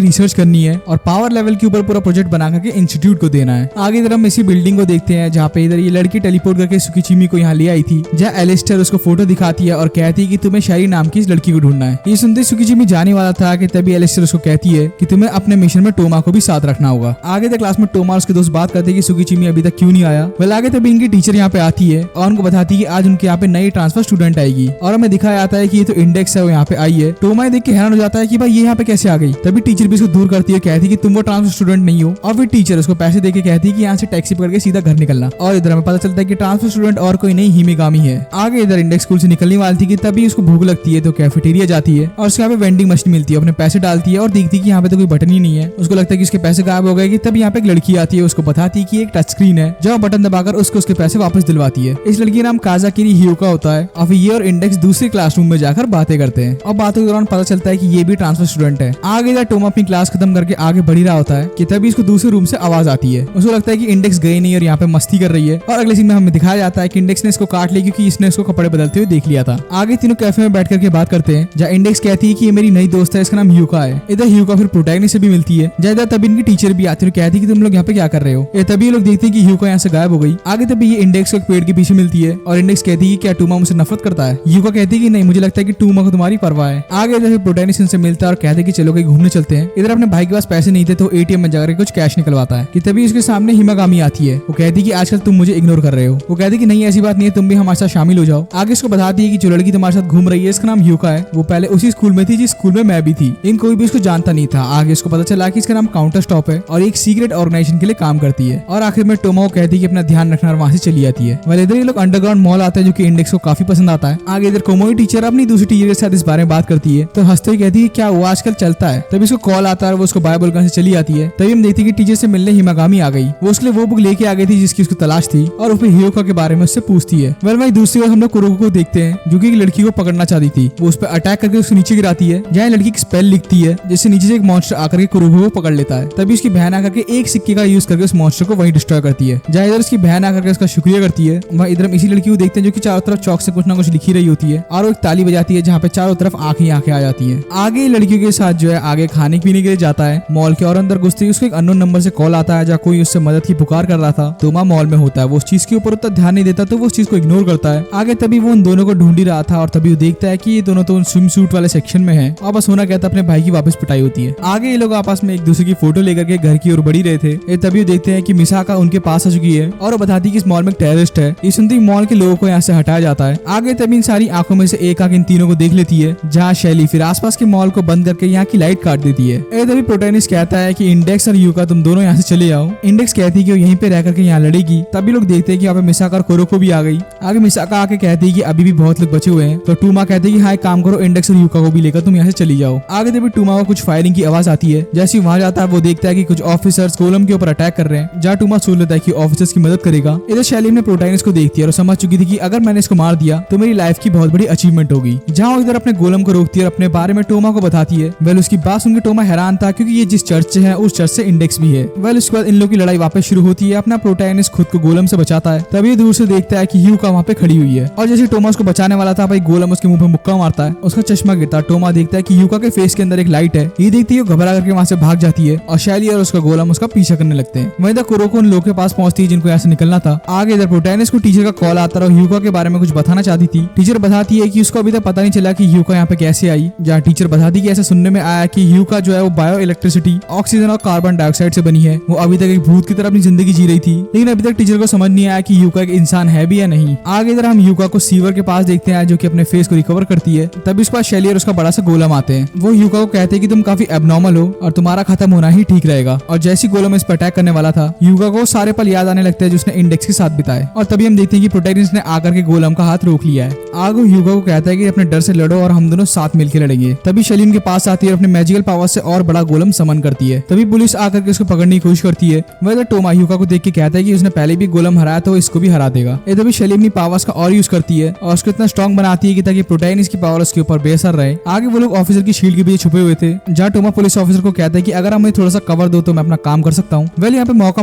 रिसर्च करनी है और पावर लेवल के ऊपर पूरा प्रोजेक्ट बना करके इंस्टीट्यूट को देना है। आगे इधर हम इसी बिल्डिंग को देखते हैं जहाँ पे इधर ये लड़की टेलीपोर्ट करके सुकीचिमी को यहाँ ले आई थी, जहाँ एलिस्टर उसको फोटो दिखाती है और कहती है कि तुम्हें शैरी नाम की इस लड़की को ढूंढना है। ये सुनते सुकीचिमी जाने वाला था कि तभी एलिस्टर उसको कहती है कि तुम्हें अपने मिशन में टोमा को भी साथ रखना होगा। आगे तक क्लास में टोमा और उसके दोस्त बात करते हैं कि सुकीचिमी अभी तक क्यों नहीं आया। वेल आगे तभी इनकी टीचर यहाँ पे आती है और उनको बताती है कि आज उनके यहाँ पे नई ट्रांसफर स्टूडेंट आएगी और हमें दिखाया जाता है कि ये तो इंडेक्स है, वो यहाँ पे आई है। टोमा देख के हैरान हो जाता है कि भाई ये यहाँ पे कैसे आ गई। तभी टीचर भी उसको दूर करती है, कहती है कि तुम वो ट्रांसफर स्टूडेंट नहीं हो। और फिर टीचर उसको पैसे देके कहती है कि यहाँ से टैक्सी पकड़ के सीधा घर निकलना। और इधर हमें पता चलता है कि ट्रांसफर स्टूडेंट और कोई नहीं हिमेगामी है। आगे इधर इंडेक्स स्कूल से निकलने वाली थी कि तभी उसको भूख लगती है, तो कैफेटेरिया जाती है और उसके यहाँ पे वेंडिंग मशीन मिलती है। अपने पैसे डालती है और देखती है कि यहाँ पे तो कोई बटन ही नहीं है। उसको लगता है कि उसके पैसे गायब हो गए। कि तभी यहाँ पे एक लड़की आती है, उसको बताती है कि एक टच स्क्रीन है जहाँ बटन दबाकर उसको उसके पैसे वापस दिलवाती है। इस लड़की का नाम काजाकिरी हियोका होता है। और ये और इंडेक्स दूसरे क्लासरूम में जाकर बातें करते हैं और बातों के दौरान पता चलता है कि ये भी ट्रांसफर स्टूडेंट है। आगे इधर टोमा अपनी क्लास खत्म करके आगे बढ़ ही रहा होता है कि तभी इसको दूसरे रूम से आवाज आती है। उसको लगता है कि इंडेक्स गई नहीं और यहाँ पे मस्ती कर रही है। और अगले सीन में हमें दिखाया जाता है कि इंडेक्स ने इसको काट लिया क्योंकि इसने इसको कपड़े बदलते हुए देख लिया था। आगे तीनों कैफे में बैठ करके बात करते हैं जहाँ इंडेक्स कहती है कि ये मेरी नई दोस्त है, इसका नाम हियोका है। इधर हियोका फिर प्रोटैगनिस्ट से भी मिलती है। ज्यादा तभी इनकी टीचर भी आती है और कहती है कि तुम लोग यहाँ पे क्या कर रहे हो। ये तभी लोग देखते हैं कि हियोका यहाँ से गायब हो गई। आगे तभी ये इंडेक्स को एक पेड़ के पीछे मिलती है और इंडेक्स कहती है कि क्या टूमा मुझसे नफरत करता है। हियोका कहती है कि नहीं, मुझे लगता है कि टूमा को तुम्हारी परवाह है। आगे इधर प्रोटैगनिस्ट इनसे मिलता है और कहते हैं कि चलो कहीं घूमने चलते हैं। इधर अपने भाई के पास पैसे नहीं थे तो एटीएम में जाकर कुछ कैश निकलवाता है कि तभी उसके सामने हिमागामी आती है। वो कहती है कि आजकल तुम मुझे इग्नोर कर रहे हो। वो कहती है कि नहीं ऐसी बात नहीं है, तुम भी हमारे साथ शामिल हो जाओ। आगे इसको बताती है कि जो लड़की तुम्हारे साथ घूम रही है इसका नाम हियोका है, वो पहले उसी स्कूल में थी जिस स्कूल में मैं भी थी। इन कोई भी उसको जानता नहीं था। आगे इसको पता चला कि इसका नाम काउंटर स्टॉप है और एक सीक्रेट ऑर्गेनाइजेशन के लिए काम करती है। और आखिर में टोमा को कहती है कि अपना ध्यान रखना और वहां से चली जाती है। इधर ये लोग अंडरग्राउंड मॉल आते हैं जो कि इंडेक्स को काफी पसंद आता है। आगे इधर कोमोई टीचर अपनी दूसरी टीचर के साथ इस बारे में बात करती है तो हंसते हुए कहती है क्या वो आजकल चलता है। तभी इसको कॉल आता है और वो उसको बाय बोलकर से चली जाती है। तभी हम देखते हैं कि टीचर से मिलने हिमागामी आ गई। वो उसके लिए वो बुक लेके आ गई थी जिसकी उसको तलाश थी और फिर हियोका के बारे में उससे पूछती है। वही दूसरी ओर हम लोग कुरुको को देखते हैं जो कि एक लड़की को पकड़ना चाहती थी। वो उस पर अटैक करके उसको नीचे गिराती है जहाँ लड़की की स्पेल लिखती है जिससे नीचे से एक मॉन्स्टर आकर के कुरुको को पकड़ लेता है। तभी उसकी बहन आकर के एक सिक्के का यूज करके उस मॉन्स्टर को वहीं डिस्ट्रॉय करती है। जहाँ इधर उसकी बहन आकर के उसका शुक्रिया करती है, वहाँ इधर हम इसी लड़की को देखते हैं जो कि चारों तरफ चौक से कुछ ना कुछ लिखी रही होती है और वो एक ताली बजाती है जहाँ पे चारों तरफ आंखें ही आंखें आ जाती है। आगे लड़कियों के साथ जो है आगे खाने पीने के लिए जाता है मॉल के और अंदर घुसते ही उसको एक अननोन नंबर से कॉल आता है जहाँ कोई उससे मदद की पुकार कर रहा था। तोमा मॉल में होता है, वो उस चीज के ऊपर उतना ध्यान नहीं देता तो वो उस चीज को इग्नोर करता है। आगे तभी वो उन दोनों को ढूंढ ही रहा था और तभी वो देखता है कि ये दोनों तो स्विम सूट वाले सेक्शन में है और बस होना कहता है अपने भाई की वापस पिटाई होती है। आगे ये लोग आपस में एक दूसरे की फोटो लेकर के घर की ओर बढ़ी रहे थे। ये तभी वो देखते हैं कि मिसाका उनके पास आ चुकी है और वो बताती है कि इस मॉल में टेररिस्ट है। ये सुनते ही मॉल के लोगों को यहाँ से हटाया जाता है। आगे तभी इन सारी आंखों में से एक आंख इन तीनों को देख लेती है जहाँ शैली फिर आसपास के मॉल को बंद करके यहाँ की लाइट काट देती है। तभी प्रोटैगनिस्ट कहता है कि इंडेक्स और हियोका तुम दोनों यहाँ से चले जाओ। इंडेक्स कहती है कि वो यहीं पे रह करके यहाँ लड़ेगी। तभी लोग देखते हैं कि यहाँ पे मिसाका और कुरुको भी आ गई। आगे मिसाका आके कहती है कि अभी भी बहुत लोग बचे हुए हैं तो टूमा कहते हैं कि हाँ एक काम करो, इंडेक्स और हियोका को भी लेकर तुम यहाँ से चली जाओ। आगे तभी टूमा को कुछ फायरिंग की आवाज आती है। जैसे वहां जाता है वो देखता है कि कुछ ऑफिसर्स गोलम के ऊपर अटैक कर रहे हैं जहाँ टूमा सोच लेता है कि ऑफिसर्स की मदद करेगा। इधर शैली ने प्रोटैगनिस्ट को देखती है और समझ चुकी थी कि अगर मैंने इसको मार दिया तो मेरी लाइफ की बहुत बड़ी अचीवमेंट होगी। जहाँ वो इधर अपने गोलम को रोकती है और अपने बारे में टोमा को बताती है। वेल उसकी बात सुनकर टोमा हैरान था क्योंकि ये जिस चर्च से है उस चर्च से इंडेक्स भी है। वेल उसके बाद इन लोगों की लड़ाई वापस शुरू होती है। अपना प्रोटैगनिस्ट खुद को गोलम से बचाता है। तभी दूर से देखता है कि हियोका वहाँ पे खड़ी हुई है और जैसे टोमा उसको बचाने वाला था भाई गोलम उसके मुंह पे मुक्का मारता है, उसका चश्मा गिरता है। टोमा देखता है कि हियोका के फेस के अंदर एक लाइट है। ये देखती है घबरा करके वहाँ से भाग जाती है और शैली और उसका गोलम उसका पीछा करने लगते हैं। वहीं तक कुरुको उन लोगों के पास पहुंचती है जिनको यहाँ से निकलना था। आगे इधर प्रोटैगनिस्ट को टीचर का कॉल आता और हियोका के बारे में कुछ बताना चाहती थी। टीचर बताती है कि उसको अभी तक पता नहीं चला कि हियोका यहाँ पे कैसे आई। जहाँ टीचर बताती है कि ऐसा सुनने में आया कि हियोका जो है वो बायो इलेक्ट्रिसिटी ऑक्सीजन और कार्बन डाइऑक्साइड से बनी है। वो अभी तक एक भूत की तरह अपनी जिंदगी जी रही थी लेकिन अभी तक टीचर को समझ नहीं आया कि हियोका एक इंसान है भी या नहीं। आगे इधर हम हियोका को सीवर के पास देखते हैं जो कि अपने फेस को रिकवर करती है। तभी उसके पास शैली और उसका बड़ा सा गोलम आते हैं। वो हियोका को कहते हैं कि तुम काफी एबनॉर्मल हो और तुम्हारा खत्म होना ही ठीक रहेगा। और जैसी गोलम इस पर अटैक करने वाला था हियोका को सारे पल याद आने लगते हैं जो उसने इंडेक्स के साथ बिताए। और तभी हम देखते हैं कि प्रोटैगनिस्ट ने आकर के गोलम का हाथ रोक लिया है। आगे वो ह्यूगो को कहता है कि अपने डर से लड़ो और हम दोनों साथ मिलकर लड़ेंगे। तभी शैली उनके पास आती है और अपने मैजिकल पावर से और बड़ा गोलम समन करती है। तभी पुलिस आकर के उसको पकड़ने की कोशिश करती है। वह टोमा ह्यूगो को देख के कहता है कि उसने पहले भी गोलम हराया तो इसको भी हरा देगा। तभी शैली अपनी पावर्स का और यूज करती है और उसको इतना स्ट्रॉन्ग बनाती है कि ताकि प्रोटैगनिस्ट की पावर उसके ऊपर बेअसर रहे। आगे वो लोग ऑफिसर की शील्ड के पीछे छुपे हुए थे, जहाँ टोमा पुलिस ऑफिसर को कहता है कि अगर हमें थोड़ा सा कवर दो तो मैं अपना काम कर सकता हूँ। वेल यहाँ पे मौका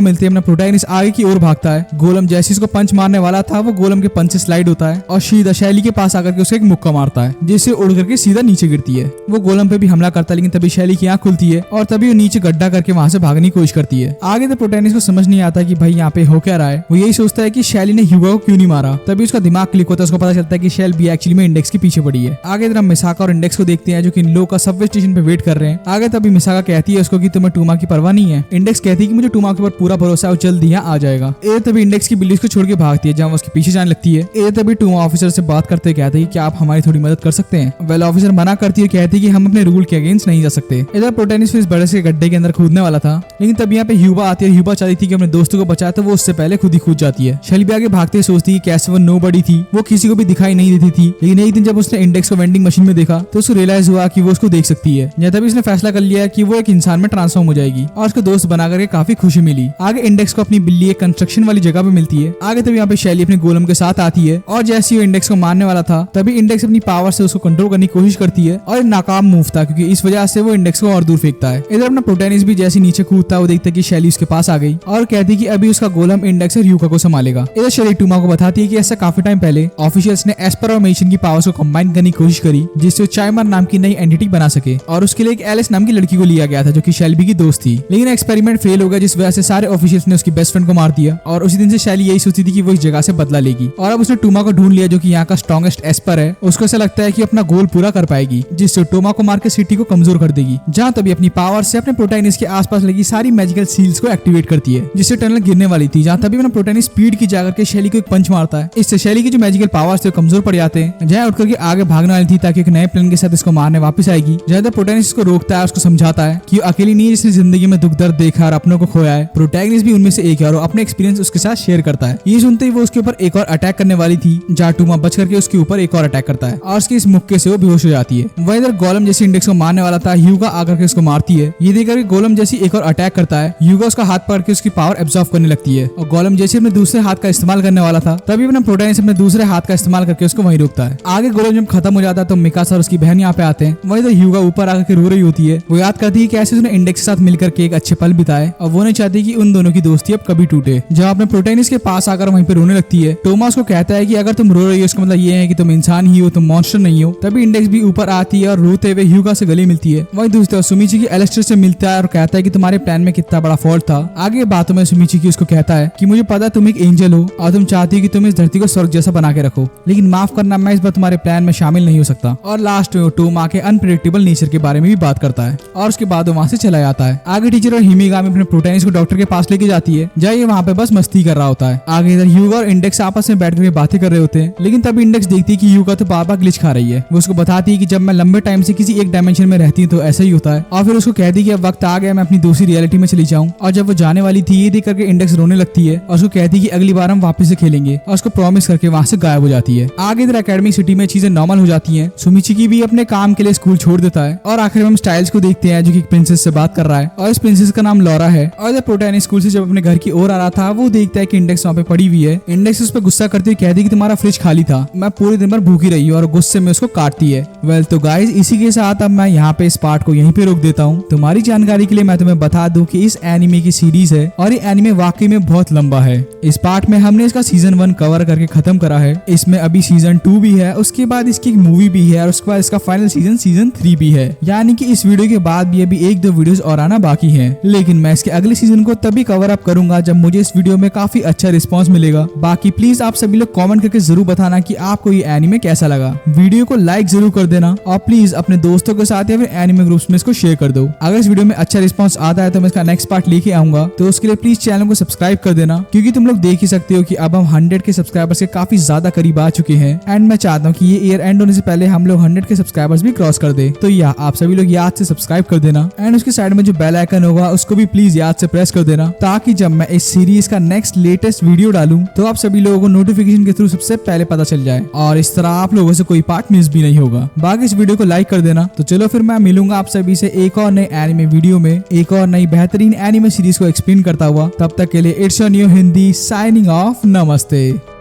मिलती है, अपना प्रोटैगनिस्ट आगे की ओर भागता है। गोलम जैसे इसको पंच मारने वाला था वो गोलम के पंच से स्लाइड होता है और सीधा शैली के पास आकर के उसे एक मुक्का मारता है, जिससे उड़ करके सीधा नीचे गिरती है। वो गोलम पे भी हमला करता है, लेकिन तभी शैली की आंख खुलती है और तभी वो नीचे गड्ढा करके वहां से भागने की कोशिश करती है। आगे तो प्रोटैगनिस्ट को समझ नहीं आता कि भाई यहाँ पे हो क्या रहा है। वो यही सोचता है कि शैली ने ह्यूगो को क्यों नहीं मारा। तभी उसका दिमाग क्लिक होता है, उसको पता चलता है कि शैल भी एक्चुअली में इंडेक्स के पीछे पड़ी है। आगे तरह मिसाका और इंडेक्स को देखते हैं जो कि इन लोगों का सबवे स्टेशन पे वेट कर रहे हैं। आगे तभी मिसाका कहती है उसको कि तुम्हें टूमा की परवाह नहीं है। इंडेक्स कहती है कि मुझे टूमा के ऊपर पूरा भरोसा है और जल्द यहाँ आ जाएगा। ए तभी इंडेक्स की बिल्ली को छोड़ के भागती है, जहाँ उसके पीछे जाने लगती है। ए तभी टूमा ऑफिसर से बात करते कहते हैं कि आप हमारी थोड़ी मदद कर सकते हैं। वेल ऑफिसर मना करती है, कहती है कि हम अपने रूल के अगेंस्ट नहीं जा सकते। इधर प्रोटैगनिस्ट इस बड़े से गड्ढे के अंदर कूदने वाला था, लेकिन तब यहाँ पे ह्यूबा आती है। ह्यूबा चाहती थी कि अपने दोस्तों को बचाए, तो वो उससे पहले खुद ही कूद जाती है। शैली आगे भागते सोचती है कैसे वो नोबडी थी, वो किसी को भी दिखाई नहीं देती थी। लेकिन एक दिन जब उसने इंडेक्स को वेंडिंग मशीन में देखा तो उसको रियलाइज हुआ कि वो उसको देख सकती है। या तभी उसने फैसला कर लिया कि वो एक इंसान में ट्रांसफॉर्म हो जाएगी और उसको दोस्त बना करके काफी खुशी मिली। आगे इंडेक्स को अपनी बिल्ली एक कंस्ट्रक्शन वाली जगह पे मिलती है। आगे तभी यहाँ पे शैली अपने गोलम के साथ आती है और जैसे ही वो इंडेक्स को मारने वाला था तभी इंडेक्स अपनी पावर से उसको कंट्रोल करने की कोशिश करती है और नाकाम मूव था, क्योंकि इस वजह से वो इंडेक्स को और दूर फेंकता है। इधर अपना प्रोटैगनिस्ट भी जैसे नीचे कूदता वो देखता है कि शैली उसके पास आ गई और कहती है कि अभी उसका गोलम इंडेक्स और ह्यूगो को संभालेगा। इधर शैली टूमा को बताती है कि ऐसा काफी टाइम पहले ऑफिशियल्स ने एस्पर और मेशन की पावर्स को कंबाइन करने की कोशिश करी, जिससे वो चाइमर नाम की नई एंटिटी बना सके और उसके लिए एक एलिस नाम की लड़की को लिया गया था जो कि शेल्बी की दोस्त थी। लेकिन एक्सपेरिमेंट फेल हो गया, जिस वजह से सारे ऑफिशियल्स ने उसकी बेस्ट फ्रेंड को मार दिया और उसी दिन से शैली यही सोचती थी कि वो इस जगह से बदला लेगी। और अब उसने टूमा को ढूंढ लिया जो कि यहाँ का स्ट्रॉन्गेस्ट एस्पर है। उसको ऐसा लगता है कि अपना गोल पूरा कर पाएगी, जिससे टोमा को मार के सिटी को कमजोर कर देगी। जहाँ तभी अपनी पावर से अपने प्रोटैगनिस्ट के आसपास लगी सारी मैजिकल सील्स को एक्टिवेट करती है, जिससे टनल गिरने वाली थी। जहाँ तभी अपना प्रोटैगनिस्ट स्पीड की जाकर के शैली को एक पंच मारता है। इससे शैली की जो मैजिकल पावर्स थे कमजोर पड़ जाते हैं। जहाँ उठकर के आगे भागने वाली थी ताकि एक नए प्लान के साथ इसको मारने वापस आएगी। जहाँ तक प्रोटैगनिस्ट को रोकता है, उसको समझाता है कि अकेली नहीं है जिसने जिंदगी में दुख दर्द देखा और अपनों को खोया है। प्रोटैगनिस्ट भी उनमें से एक है और अपने एक्सपीरियंस उसके साथ शेयर करता है। ये सुनते ही वो उसके ऊपर एक और अटैक करने वाली थी, जहाँ टूमा बच करके उसके ऊपर एक और अटैक करता है और उसके इस मुक्के से वो बेहोश हो जाती है। वह इधर गोलम जैसे इंडेक्स को मारने वाला था, ह्यूगा आकर के उसको मारती है। ये देखकर गोलम जैसी एक और अटैक करता है। ह्यूगा उसका हाथ पकड़ के उसकी पावर एब्जॉर्ब करने लगती है और गोलम जैसे अपने दूसरे हाथ का इस्तेमाल करने वाला था, तभी अपना प्रोटैगनिस्ट अपने दूसरे हाथ का इस्तेमाल करके उसको वहीं रोकता है। आगे गोलम जब खत्म हो जाता है तो मिकासा और उसकी बहन यहाँ पे आते हैं। वहीं इधर ह्यूगा ऊपर आकर के रो रही होती है। वो याद करती है कि ऐसे उसने इंडेक्स के साथ मिलकर के एक अच्छे पल बिताए और वो नहीं चाहती कि उन दोनों की दोस्ती अब कभी टूटे। जब अपने प्रोटैगनिस्ट के पास आकर वहीं पे रोने लगती है, टोमा उसको कहता है कि अगर तुम रो रही हो इसका मतलब ये है कि तुम इंसान ही हो, तुम मॉन्स्टर नहीं हो। तभी इंडेक्स भी ऊपर आती है और रोते हुए ह्यूगा से गले मिलती है। वहीं दूसरी सुमिची की एलिस्टर से मिलता है और कहता है कि तुम्हारे प्लान में कितना बड़ा फॉल्ट था। आगे बातों में सुमिची की उसको कहता है कि मुझे पता तुम एक एंजल हो और तुम चाहती हो कि तुम इस धरती को स्वर्ग जैसा बना के रखो, लेकिन माफ करना मैं इस बार तुम्हारे प्लान में शामिल नहीं हो सकता। और लास्ट में टोमा के अनप्रेडिक्टेबल नेचर के बारे में भी बात करता है और उसके बाद वो वहाँ से चला जाता है। आगे टीचर और हिमिगामी अपने प्रोटैगनिस्ट को डॉक्टर के पास लेके जाती है, जहाँ ये वहाँ पे बस मस्ती कर रहा होता है। आगे इधर ह्यूगा और इंडेक्स आपस में बैठ कर बातें कर रहे होते हैं, लेकिन तब इंडेक्स देखती है कि ह्यूगा तो बार बार ग्लिच खा रही है। वो उसको बताती है कि जब मैं लंबे टाइम से किसी एक डायमेंशन में रहती हूँ तो ऐसा ही होता है, और फिर उसको कहती है कि अब वक्त आ गया मैं अपनी दूसरी रियलिटी में चली जाऊँ। और जब वो जाने वाली थी ये देख करके इंडेक्स रोने लगती है और उसको कहती है कि अगली बार हम वापस से खेलेंगे, और उसको प्रॉमिस करके वहाँ से गायब हो जाती है। आगे इधर एकेडमिक सिटी में चीजें नॉर्मल हो जाती हैं। सुमिची की भी अपने काम के लिए स्कूल छोड़ देता है और आखिर में हम स्टाइल्स को देखते हैं जो कि प्रिंसेस से बात कर रहा है और इस प्रिंसेस का नाम लॉरा है। और इधर प्रोटैगनिस्ट स्कूल से जब अपने घर की ओर आ रहा था वो देखता है कि इंडेक्स वहाँ पे पड़ी हुई है। इंडेक्स उस पर गुस्सा करते हुए कहती है कि तुम्हारा फ्रिज खाली था, मैं पूरे दिन भर भूखी रही और गुस्से में उसको काटती है। वेल तो गाइस इसी के साथ अब मैं यहाँ पे इस पार्ट को यहीं पे रोक देता हूँ। तुम्हारी जानकारी के लिए मैं तुम्हें बता दूं कि इस एनिमे की सीरीज है और ये एनिमे वाकई में बहुत लंबा है। इस पार्ट में हमने इसका सीजन 1 कवर करके खत्म करा है। इसमें अभी सीजन 2 भी है, उसके बाद इसकी एक मूवी भी है और उसके बाद इसका फाइनल सीजन 3 भी है। यानी कि इस वीडियो के बाद भी अभी 1-2 वीडियोस और आना बाकी है, लेकिन मैं इसके अगले सीजन को तभी कवर अप करूंगा जब मुझे इस वीडियो में काफी अच्छा रिस्पॉन्स मिलेगा। बाकी प्लीज आप सभी लोग कॉमेंट करके जरूर बताना कि आपको ये एनिमे कैसा लगा। वीडियो को लाइक जरूर कर देना और प्लीज अपने दोस्तों के साथ या फिर एनिमे ग्रुप्स में इसको शेयर कर दो। अगर इस वीडियो में अच्छा रिस्पॉन्स आता है तो मैं इसका नेक्स्ट पार्ट लेके आऊंगा, तो उसके लिए प्लीज चैनल को सब्सक्राइब कर देना, क्योंकि तुम लोग देख ही सकते हो कि अब हम 100 के सब्सक्राइबर्स के काफी ज्यादा करीब आ चुके हैं। एंड मैं चाहता हूँ कि ये ईयर एंड होने से पहले हम लोग 100 के सब्सक्राइबर्स भी क्रॉस कर दे। तो या आप सभी लोग याद से सब्सक्राइब कर देना एंड उसके साइड में जो बेल आइकन होगा उसको भी प्लीज याद से प्रेस कर देना, ताकि जब मैं इस सीरीज का नेक्स्ट लेटेस्ट वीडियो डालूं तो आप सभी लोगों को नोटिफिकेशन के थ्रू सबसे पहले पता चले। चल जाए और इस तरह आप लोगों से कोई पार्ट मिस भी नहीं होगा। बाकी इस वीडियो को लाइक कर देना। तो चलो फिर मैं मिलूंगा आप सभी से एक और नए एनिमे वीडियो में, एक और नई बेहतरीन एनिमे सीरीज को एक्सप्लेन करता हुआ। तब तक के लिए it's your new Hindi signing off. नमस्ते।